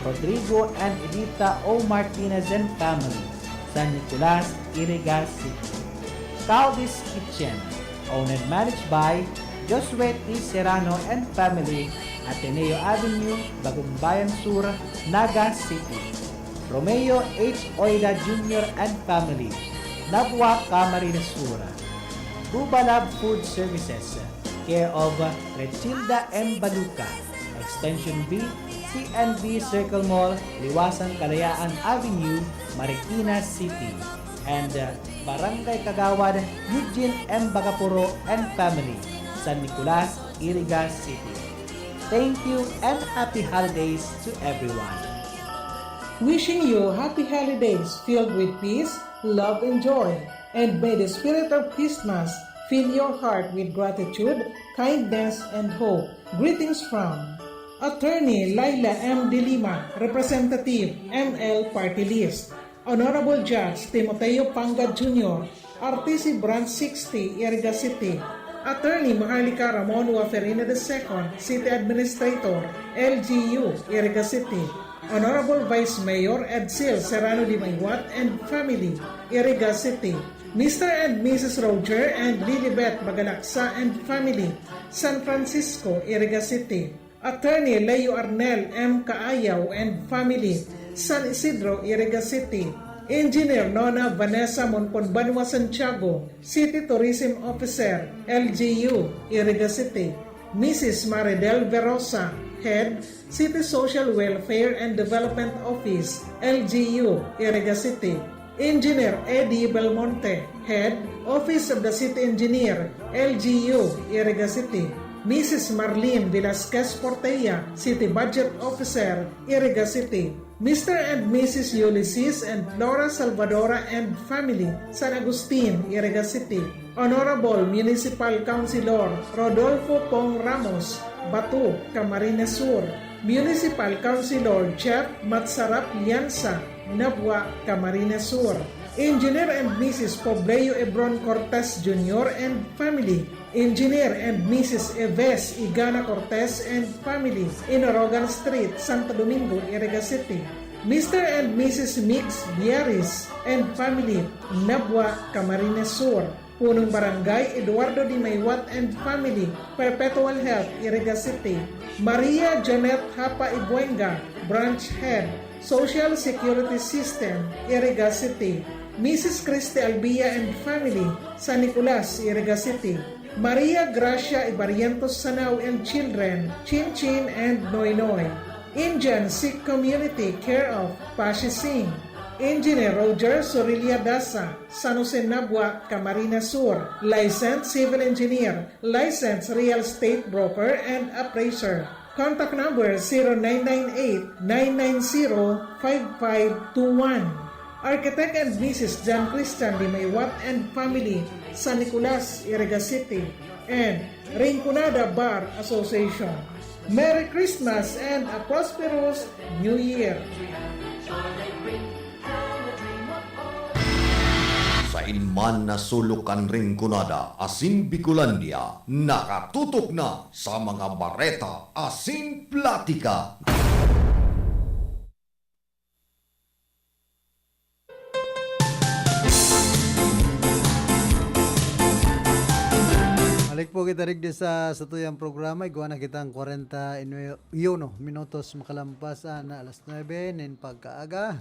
Rodrigo and Edita O. Martinez and family, San Nicolas, Iriga City. Caldi's Kitchen, owned and managed by Josue T. Serrano and family, Ateneo Avenue, Bagumbayan Sur, Naga City. Romeo H. Oida Jr. and family, Nabwa, Camarines Sur. Bubalab Food Services, care of Rechilda M. Baluca, Extension B, CNB Circle Mall, Liwasan Kalayaan Avenue, Marikina City. And Barangay Kagawad, Eugene M. Bagapuro and family, San Nicolas, Iriga City. Thank you and happy holidays to everyone. Wishing you happy holidays filled with peace, love, and joy. And may the spirit of Christmas fill your heart with gratitude, kindness, and hope. Greetings from Attorney Laila M. De Lima, Representative ML Party List. Honorable Judge Timoteo Pangad Jr., RTC Branch 60, Iriga City. Attorney Maharlika Ramon Waferina II, City Administrator, LGU, Iriga City. Honorable Vice Mayor Edsel Serrano de Maywat and family, Iriga City. Mr. and Mrs. Roger and Lilibet Bagalaksa and family, San Francisco, Iriga City. Attorney Leo Arnel M. Kaayaw and family, San Isidro, Iriga City. Engineer Nona Vanessa Monponbanwa Santiago, City Tourism Officer, LGU, Iriga City. Mrs. Maridel Verosa, Head, City Social Welfare and Development Office, LGU, Iriga City. Engineer Eddie Belmonte, Head, Office of the City Engineer, LGU, Iriga City. Mrs. Marlene Velasquez Portella, City Budget Officer, Iriga City. Mr. and Mrs. Ulysses and Flora Salvadora and family, San Agustin, Iriga City. Honorable Municipal Councilor Rodolfo Pong Ramos, Batu, Camarines Sur. Municipal Councilor Jeff Matsarap Liansa, Nabwa, Camarines Sur. Engineer and Mrs. Pobleo Ebron Cortez Jr. and family. Engineer and Mrs. Eves Igana Cortez and family, Inorogan Street, Santo Domingo, Iriga City. Mr. and Mrs. Mix Biaris and family, Nabwa, Camarines Sur. Punong Barangay Eduardo Di Maywat and family, Perpetual Health, Iriga City. Maria Janet Hapa Ibuenga, Branch Head, Social Security System, Iriga City. Mrs. Christy Albia and family, San Nicolas, Iriga City. Maria Gracia Ibarientos Sanao and children, Chin Chin and Noy Noy. Indian Sikh Community, care of Pashi Singh. Engineer Roger Sorilia Dasa, San Jose Nabwa, Camarines Sur. Licensed Civil Engineer, Licensed Real Estate Broker and Appraiser. Contact number 0998-990-5521. Architect and Mrs. John Christian Di Maywat and family, San Nicolas, Iriga City. And Rinconada Bar Association. Merry Christmas and a prosperous New Year! Sa inman na sulukan Rinconada, Asin Bicolandia, nakatutok na sa mga bareta, Asin Platika. Balik po kita rin sa tuyang programa. Iguan na kitang 41 minutos makalampas na alas 9 nin pagkaaga.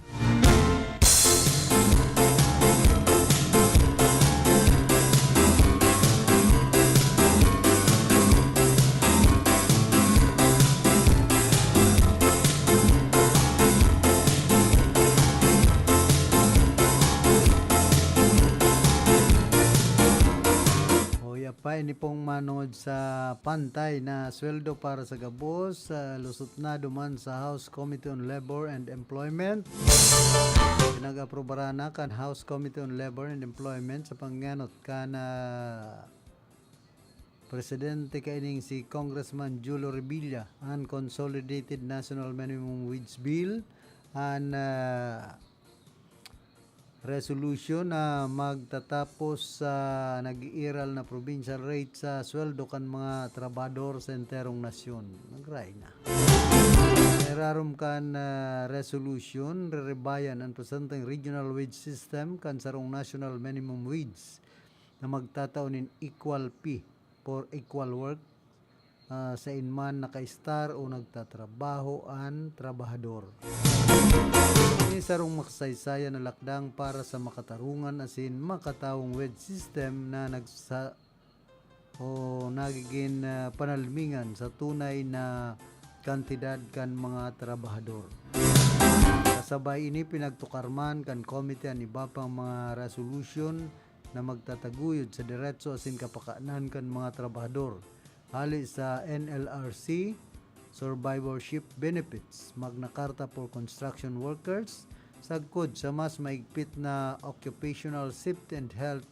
Pa ini pong manood sa pantay na sweldo para sa gabos lusot na duman sa House Committee on Labor and Employment. Pinag-aprobara na kan House Committee on Labor and Employment sa pangyanot kan Presidente kaining si Congressman Julio Revilla ang Consolidated National Minimum Wage Bill and resolution na magtatapos sa nag-iiral na provincial rate sa sweldo kan mga trabador sa enterong nasyon. Nagray na. Erarum kan resolution rerebayan ang presenteng regional wage system kan sarong national minimum wage na magtataon in equal pay for equal work sa inman naka-star o nagtatrabaho ang trabahador. Ini sarong maksaysayan na lakdang para sa makatarungan asin makatawong wage system na nagiging panalmingan sa tunay na kantidad kan mga trabahador. Kasabay ini pinagtukarman kan komite ang iba pang mga resolution na magtataguyod sa diretso asin kapakanan kan mga trabahador. Hali sa NLRC, Survivorship Benefits, Magna Carta for Construction Workers, sagkod sa mas maigpit na occupational safety and health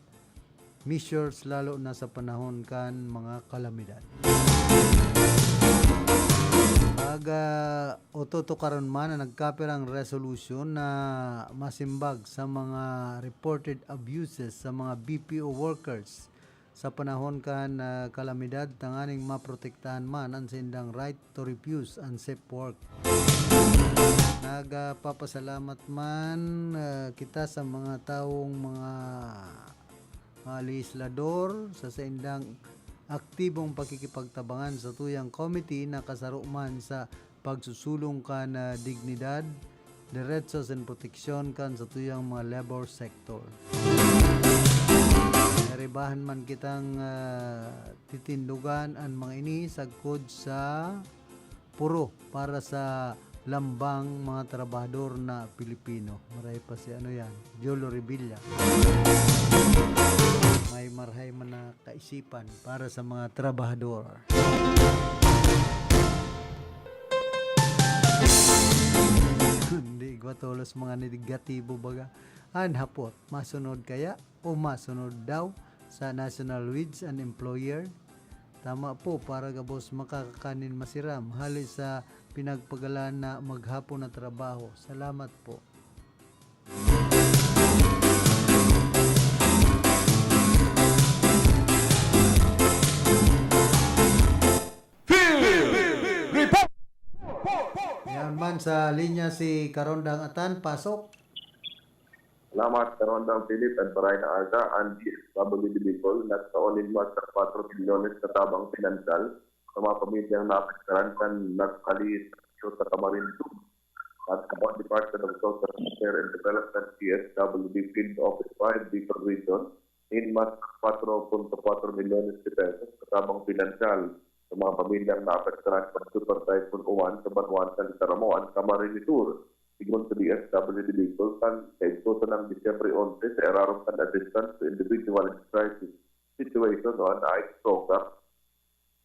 measures lalo na sa panahon kan mga kalamidad. Ototokaron man na nagkapirang resolution na masimbag sa mga reported abuses sa mga BPO workers sa panahon kan kalamidad tanganing maprotektahan man ang sindang right to refuse unsafe work. Nagpapasalamat man kita sa mga taong mga legislador sa sindang aktibong pakikipagtabangan sa tuyang committee na kasaruman sa pagsusulong kan dignidad, derechos and proteksyon kan sa tuyang mga labor sector. Naribahan man kitang titindugan ang mga ini sagkod sa puro para sa lambang mga trabahador na Pilipino. Maray pa si Jolo Revilla. May marhay man na kaisipan para sa mga trabahador. Hindi ko tolos mga negatibo baga. Hapot, masunod kaya o masunod daw sa National Wage and Employer? Tama po para gabos makakakanin masiram hali sa pinagpagalan na maghapon na trabaho. Salamat po. Yan man sa linya si Karondang Atan, pasok. Salamat Karondang Philip at Paray na Arda and DSWD Bicol na sa onin mas sa 4 milyones na tabang finansal sa mga pamilyang naapektaran kan nagkalis sa Camarines at kapag Department of Social Welfare and Development DSWD Field Office 5 Bicol Region in mas 4.4 milyones de pesos sa tabang finansal sa mga pamilyang naapektaran kan Super Typhoon Uwan sa Banwan sa Litaramoan, Camarines Sur. Sigon sa DSWD Bicol kan sa ito ng Disyembre 11 sa Erarum kan Assistance to Individual and Crisis Situation o na program.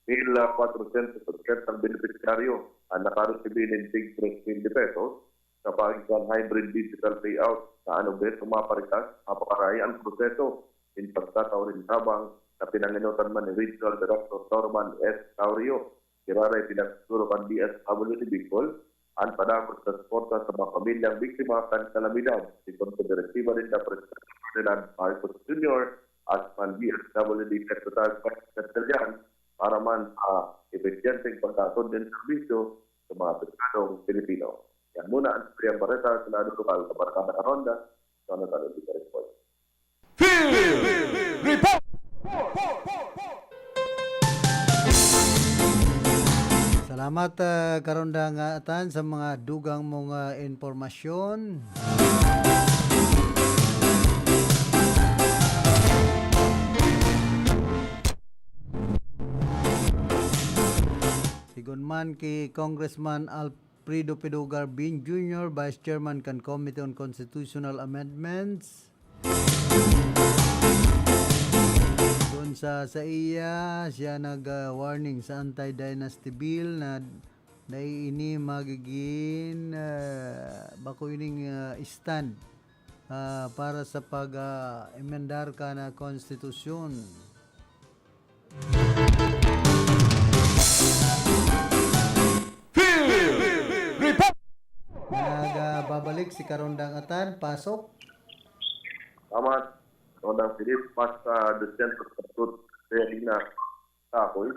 Nil 4% ang beneficiaryo ang nakaresibi ng tig 3,000 pesos sa pagitan hybrid digital payout na sa mga paritas, mapakaraya ang proseso in pagtataw rin habang na pinanginutan man ni Regional Director Norman S. Taurio. Kiraray pinagturo kan DSWD Bicol ang padagos sa suporta sa mga pamilyang biktima kan kalamidad. Sikon sa direktiba rin na Presidente Ferdinand Marcos Jr. at man DSWD Secretary Secretarian para man sa epesyenteng pagkatod din servisyo sa mga Pilipinong Pilipino. Yan muna ang Supreme Barreta sa Lado Lokal sa Barkada Karonda sa Natal Editor Report. Report! Salamat Karondang Atan sa mga dugang mong informasyon. Sigon man kay Congressman Alfredo Pedugar Bin Jr., Vice Chairman kan Committee on Constitutional Amendments. Sa iya siya nag-warning sa anti-dynasty bill na dahil ini magiging bako ining stand para sa pag-emendar ka na konstitusyon. Nagbabalik si Karondang Atan, pasok. Salamat. Karondang Philip, mas descent sa truth hearing na kakoy.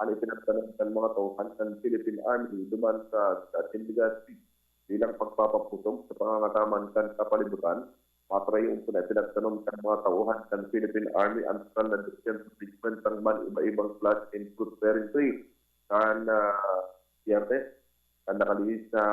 ang ipinagtanong ng mga tauhan ng Philippine Army duman sa Tindigas bilang pagpapaputong sa pangangataman kan kapalibutan. Matray yung pinagtanong ng mga tauhan ng Philippine Army ang total na distance of treatment ng man iba-ibang class in food bearing tree. Kan yerte, kan nakalihis na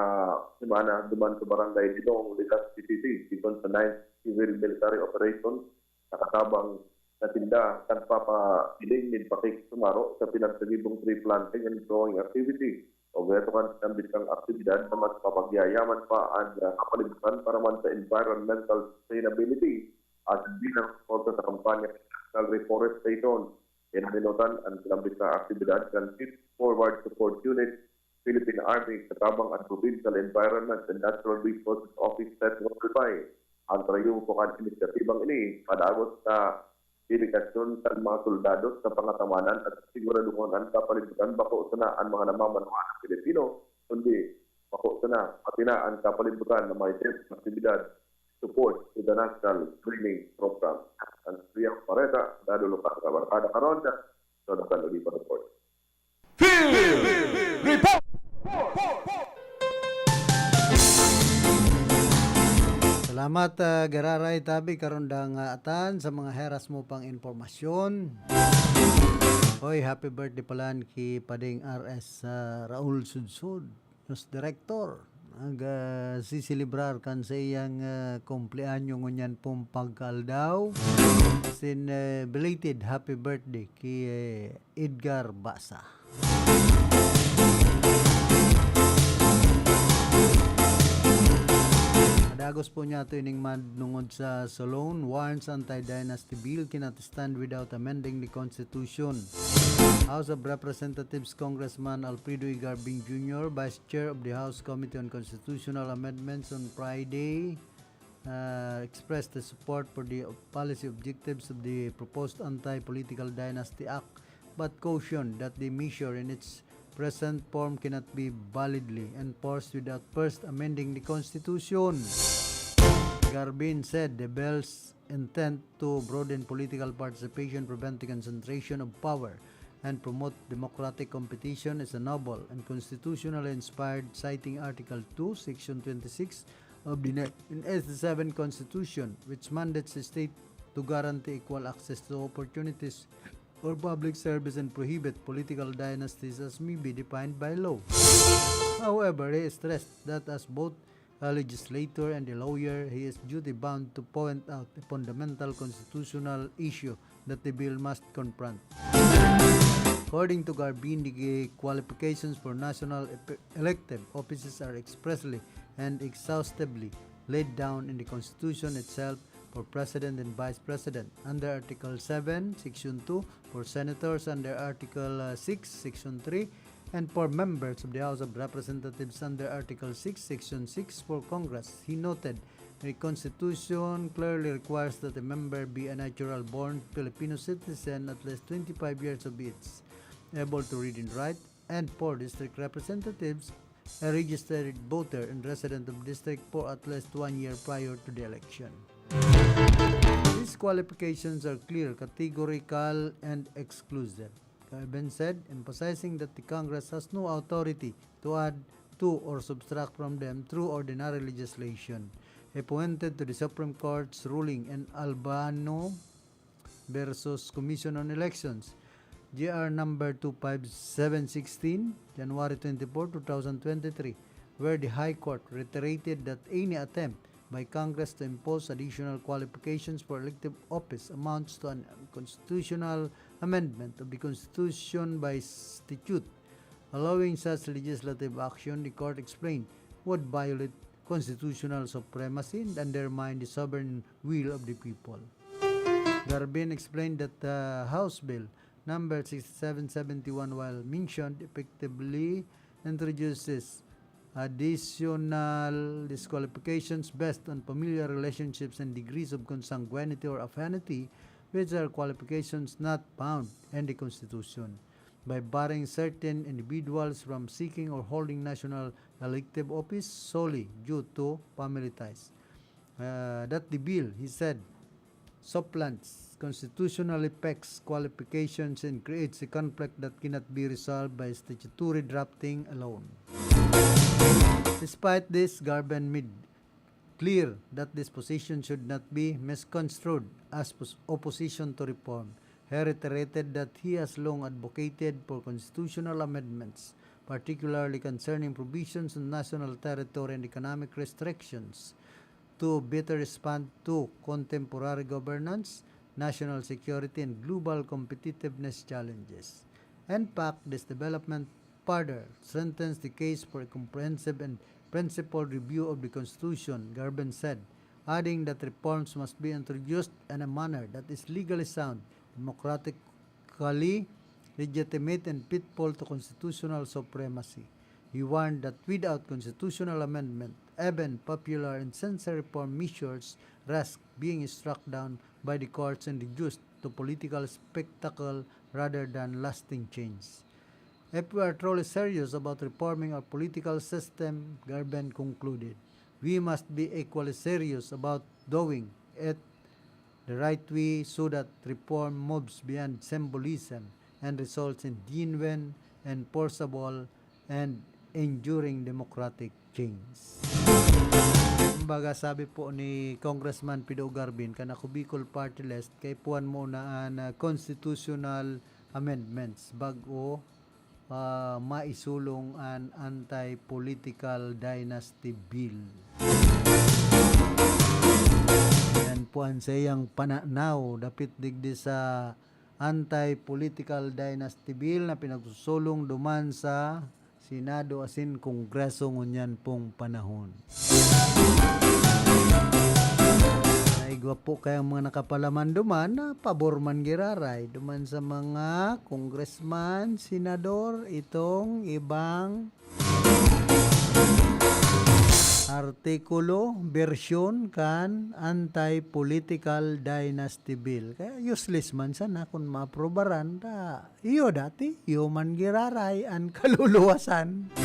semana duman sa barangay Dilong, Likas PCC, sikon sa 9th Civil Military Operation, nakatabang na tinda kan papahiling din pakik sumaro sa pinagsagibong tree planting and growing activity. O beto kan kang aktibidad na mas papagyayaman pa ang kapalibutan para man sa environmental sustainability at bilang suporta sa kampanya National Reforestation. Inaminutan ang kilambit na aktibidad ng Fifth Forward Support Unit, Philippine Army, katabang ang Provincial Environment and Natural Resources Office Set Mobile. Ang trayong pukan inisyatibang ini, padagos na dedikasyon sa mga soldados sa pangatamanan at siguraduhan ang kapalibutan bako sana ang mga namamanuhan ng Pilipino, kundi bako sana pati na ang kapalibutan na may aktibidad support to the National Training Program. Ang Siyang Pareta, dado lupa sa Barkada Karonda, so nakalagi pa report. Report! Salamat Gararay Tabi karundang atan sa mga heras mo pang informasyon. Hoy, happy birthday pala ki Pading RS Raul Sudsud, news director. Sisilibrar kan sa iyang kumpleanyo ngunyan pong pagkaldaw. Sin belated happy birthday ki Edgar Basa. Dagos po niya ito ining madnungod sa Solon warns anti-dynasty bill cannot stand without amending the Constitution. House of Representatives Congressman Alfredo Igarbin Jr., Vice Chair of the House Committee on Constitutional Amendments on Friday, expressed the support for the policy objectives of the proposed Anti-Political Dynasty Act, but cautioned that the measure in its present form cannot be validly enforced without first amending the Constitution. Garbin said the bill's intent to broaden political participation, prevent the concentration of power, and promote democratic competition is a noble and constitutionally inspired, citing Article 2, Section 26 of the 1987 Constitution, which mandates the state to guarantee equal access to opportunities for public service and prohibit political dynasties as may be defined by law. However, he stressed that as both a legislator and a lawyer, he is duty-bound to point out a fundamental constitutional issue that the bill must confront. According to Garbin, the qualifications for national elective offices are expressly and exhaustively laid down in the Constitution itself for President and Vice President under Article 7, Section 2, for Senators under Article 6, Section 3, and for members of the House of Representatives under Article 6, Section 6 for Congress. He noted the Constitution clearly requires that a member be a natural-born Filipino citizen at least 25 years of age, able to read and write, and for district representatives, a registered voter and resident of district for at least 1 year prior to the election. These qualifications are clear, categorical, and exclusive. Garbin said, emphasizing that the Congress has no authority to add to or subtract from them through ordinary legislation. He pointed to the Supreme Court's ruling in Albano versus Commission on Elections, GR number 25716, January 24, 2023, where the High Court reiterated that any attempt by Congress to impose additional qualifications for elective office amounts to an unconstitutional amendment of the Constitution by statute. Allowing such legislative action, the court explained, would violate constitutional supremacy and undermine the sovereign will of the people. Garbin explained that the House Bill number 6771, while mentioned, effectively introduces additional disqualifications based on familiar relationships and degrees of consanguinity or affinity, which are qualifications not found in the Constitution, by barring certain individuals from seeking or holding national elective office solely due to family ties. That the bill, he said, supplants constitutional effects, qualifications, and creates a conflict that cannot be resolved by statutory drafting alone. Despite this, Garben made clear that this position should not be misconstrued as opposition to reform. He reiterated that he has long advocated for constitutional amendments, particularly concerning provisions on national territory and economic restrictions, to better respond to contemporary governance, national security, and global competitiveness challenges. In fact, this development further strengthens the case for a comprehensive and principled review of the Constitution, Garben said, adding that reforms must be introduced in a manner that is legally sound, democratically legitimate, and faithful to constitutional supremacy. He warned that without constitutional amendment, even popular and sincere reform measures risk being struck down by the courts and reduced to political spectacle rather than lasting change. If we are truly serious about reforming our political system, Garben concluded, we must be equally serious about doing it the right way so that reform moves beyond symbolism and results in genuine, enforceable, and enduring democratic change. Kumbaga sabi po ni Congressman Pido Garbin kanako Bicol Party List kay puan mo na constitutional amendments bago maisulong an anti-political dynasty bill. Yan puan sa iyang pananaw dapit digdi sa anti-political dynasty bill na pinagsusulong duman sa Senado asin Kongreso ngunyan pong panahon. Naigwa po kayang mga nakapalaman duman na pabor man giraray duman sa mga congressman, senador, itong ibang artikulo, bersyon kan anti-political dynasty bill. Kaya useless man sana kung maaprobaran ta. Iyo dati, iyo man giraray ang kaluluwasan.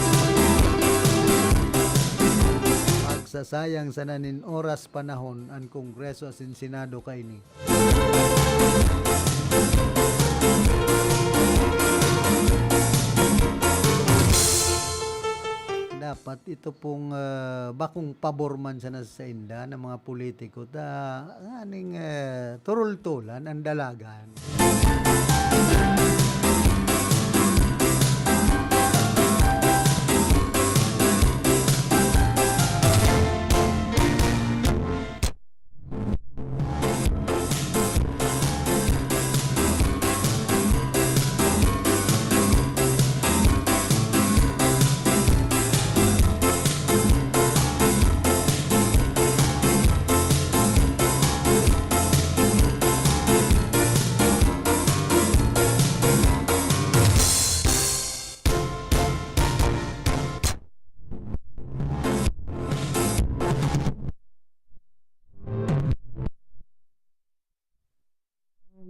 Magsasayang sana nin oras panahon ang Kongreso asin Senado kaini. Dapat ito pong bakong pabor man sana sa inda ng mga politiko ta aning turul-tulan ang dalagan.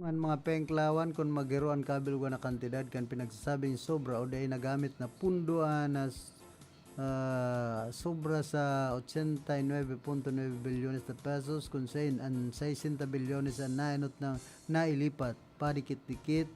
Ang mga pengklawan kung magiroan kabil na kantidad kan pinagsasabing sobra o dahil nagamit na punduan na sobra sa 89.9 bilyones na pesos kung saan ang 60 bilyones ang nainot na nailipat padikit-dikit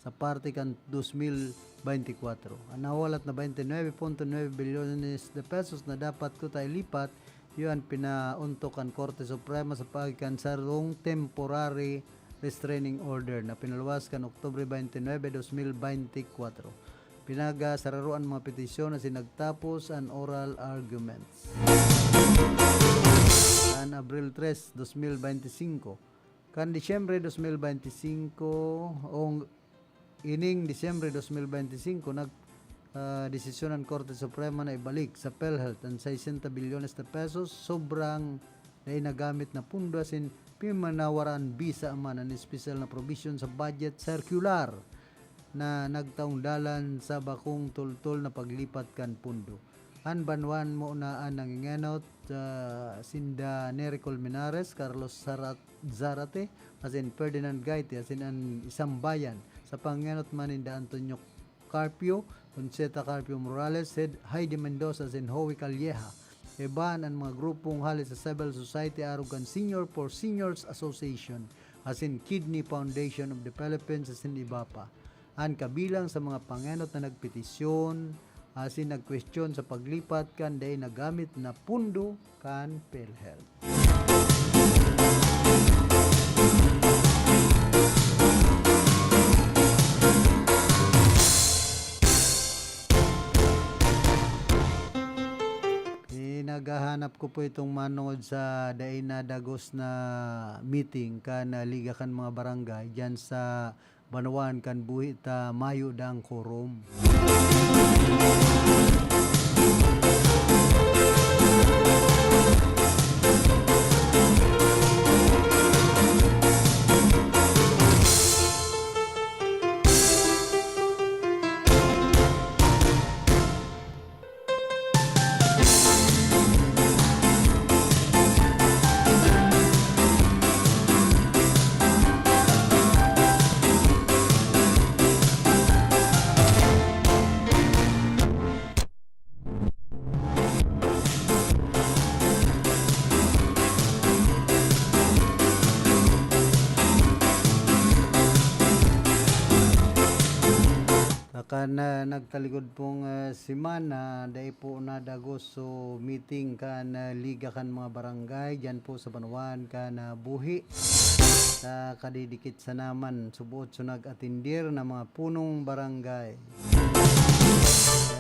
sa parte kan 2024. Ang nawalat na 29.9 bilyones na pesos na dapat ko tayo lipat, yun pinauntok ang Korte Suprema sa pagkansarong temporary restraining order na pinaluwas kan Oktubre 29, 2024. Pinagasararuan mga petisyon na sinagtapos ang oral arguments. Kan Abril 3, 2025. Kan Disyembre 2025 o ining Disyembre 2025 desisyon ng Korte Suprema na ibalik sa PhilHealth ang 60 bilyones na pesos sobrang na inagamit na pundo asin pimanawaran bisa man ang special na provision sa budget circular na nagtaong dalan sa bakong tultol na paglipat kan pundo. An banwan mo na ang nangingenot sinda Nery Colmenares, Carlos Zarate, asin Ferdinand Gaite, asin ang isang bayan sa pangenot maninda Antonio Carpio, Conceta Carpio Morales, Heidi Mendoza, asin Howie Calleja. Iban ang mga grupong halis sa civil society arugan Senior for Seniors Association, asin Kidney Foundation of the Philippines, asin iba pa. An kabilang sa mga pangenot na nagpetisyon, asin nagkwestiyon sa paglipat kan day nagamit na pundo kan PhilHealth. Naghahanap ko po itong manood sa daay na dagos na meeting kan liga kan mga barangay diyan sa Banawan kan buhi ta Mayo dang Korom. Kan nagtaligod pong simana dahil po na dagos so meeting kan liga kan mga barangay diyan po sa Banawan kan buhi sa kadidikit sa naman subuot so nag-atindir na mga punong barangay.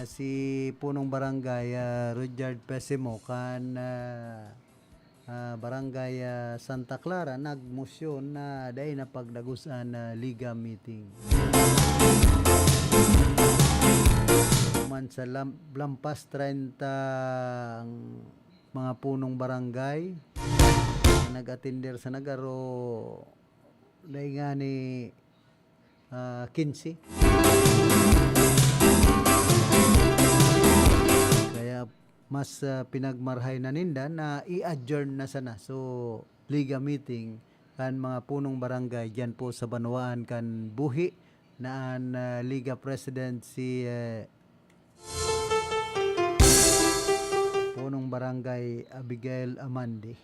Si punong barangay Rudyard Pesimo kan barangay Santa Clara nagmosyon na dahil na pagdagusan liga meeting. Man sa lampas 30 mga punong barangay na nag-attender sa nagaro dahil nga ni 15. Kaya mas pinagmarhay na ninda na i-adjourn na sana. So, liga meeting kan mga punong barangay dyan po sa Banawan kan buhi na Liga President si punong barangay Abigail Amandi.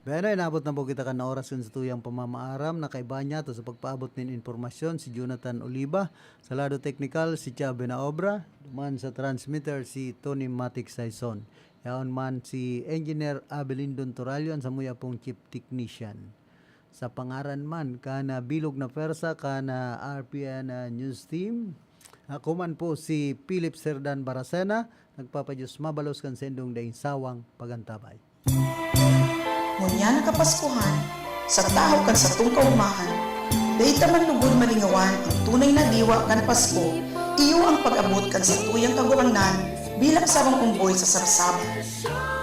Pero inabot na po kita kan na oras sa tuyang pamamaaram na kaiba niya to sa pagpaabot nin informasyon si Jonathan Oliva, sa lado technical si Chabe na Obra, duman sa transmitter si Tony Matic Saison. Yaon man si Engineer Abelindon Toralyon sa muya pong Chief Technician. Sa pangaran man kana bilog na persa kana RPN News Team. Ako man po si Philip Serdan Baracena, nagpapadyos mabalos kan sendong daing sawang pagantabay. Ngunya na kapaskuhan, sa tahaw kan sa tong kaumahan, dahi taman lugod malingawan ang tunay na diwa kan Pasko, iyo ang pag-abot kan sa tuyang kagurangnan bilang sarong umboy sa sabsaban.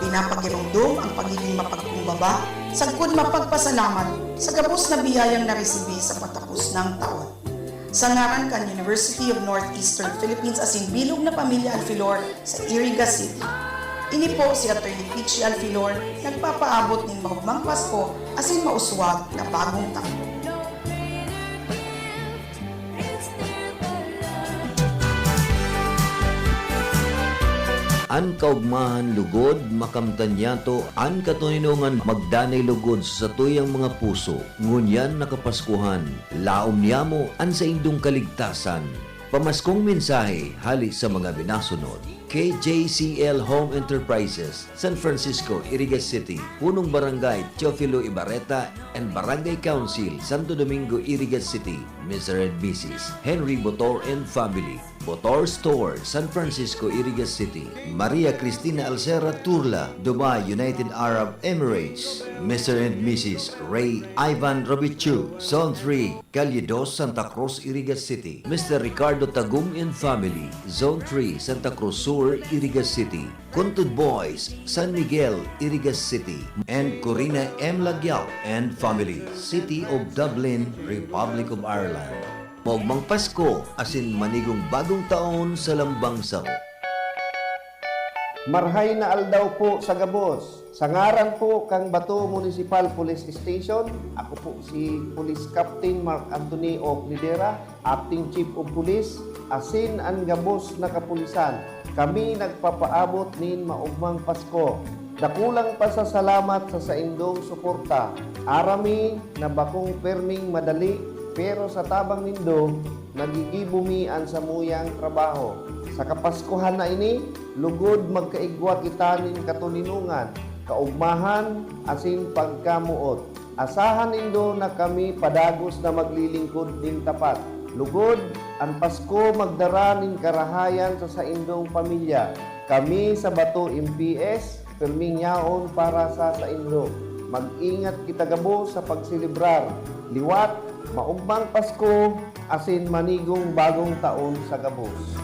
Pinapagirumdum ang pagiging mapagkumbaba, sagkod mapagpasalamat sa gabos na biyayang naresibi sa patapos ng taon. Sa ngaran kan University of Northeastern Philippines asin bilog na pamilya Alfilor sa Iriga City. Ini po si Atty. Pichi Alfilor nagpapaabot ng mahugmang Pasko asin mauswag na bagong taon. An kaugmahan lugod, makamtanyato, an katuninungan magdanay lugod sa tuyang mga puso. Ngunyan nakapaskuhan, laom niyamo an sa indong kaligtasan. Pamaskong mensahe hali sa mga binasunod. KJCL Home Enterprises, San Francisco, Iriga City, Punong Barangay, Teofilo Ibarreta, and Barangay Council, Santo Domingo, Iriga City, Mr. and Mrs. Henry Botor and Family, Botor Store, San Francisco, Iriga City, Maria Cristina Alcera Turla, Dubai, United Arab Emirates, Mr. and Mrs. Ray Ivan Robichu, Zone 3, Calle 2, Santa Cruz, Iriga City, Mr. Ricardo Tagum and Family, Zone 3, Santa Cruz Sur, Iriga City, Kuntud Boys, San Miguel, Iriga City, and Corina M. Lagyao and Family, City of Dublin, Republic of Ireland. Mogmang Pasko, asin manigong bagong taon sa lambang sao. Marhay na aldaw po sa Gabos. Sa ngaran po kang Bato Municipal Police Station, ako po si Police Captain Mark Anthony Oclidera, Acting Chief of Police, asin ang Gabos na kapulisan. Kami nagpapaabot nin maugmang Pasko. Dakulang pasasalamat sa indong suporta. Arami na bakong perming madali, pero sa tabang nindo, nagigibumian sa muyang trabaho. Sa Kapaskuhan na ini, lugod magkaigwa kita nin katulinungan, kaugmahan, asin pagkamuot. Asahan nindo na kami padagos na maglilingkod din tapat. Lugod, ang Pasko magdara nin karahayan sa indong pamilya. Kami sa Bato MPS, perming yaon para sa indo. Mag-ingat kita gabo sa pagsilibrar. Liwat, maugmang Pasko, asin manigong bagong taon sa gabos.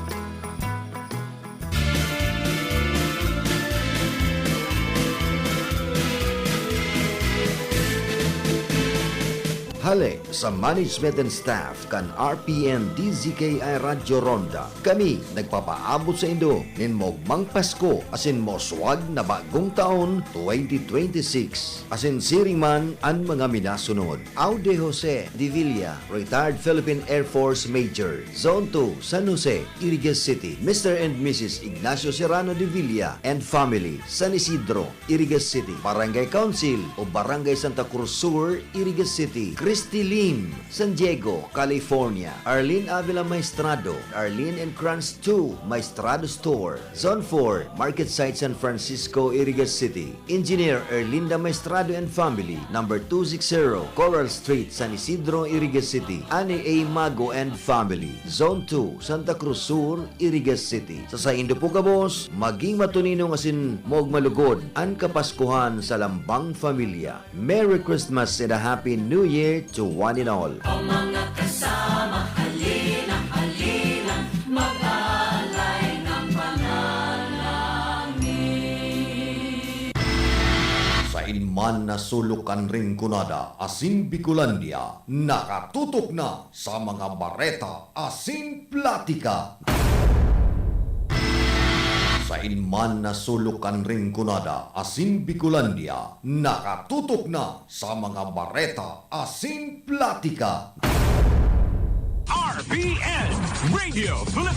Hale sa management and staff kan RPN DZKI Radyo Ronda. Kami nagpapaabot sa indo nin mogmang Pasko asin moswag na bagong taon 2026. Asin siring man ang mga minasunod. Aude Jose de Villa, retired Philippine Air Force Major, Zone 2, San Jose, Irigas City. Mr. and Mrs. Ignacio Serrano de Villa and family, San Isidro, Irigas City. Barangay Council o Barangay Santa Cruz Sur, Irigas City. Christy Lim, San Diego, California. Arlene Avila Maestrado, Arlene and Kranz 2, Maestrado Store. Zone 4, Market Site San Francisco, Irigas City. Engineer Erlinda Maestrado and family, number 260, Coral Street, San Isidro, Irigas City. Ani A. Mago and family, Zone 2, Santa Cruz Sur, Irigas City. Sa Indo po kabos, maging matuninong asin mog malugod ang Kapaskuhan sa Lambang Familia. Merry Christmas and a Happy New Year to one and all. O mga kasama, halina, halina, mag-alay ng panalangin. Sa inman na sulukan ring kunada, asin Bicolandia, nakatutok na sa mga bareta, asin platika. Sa inman na sulukan ring kunada, asin Bicolandia, nakatutok na sa mga bareta, asin platika. RPN Radio Philippines.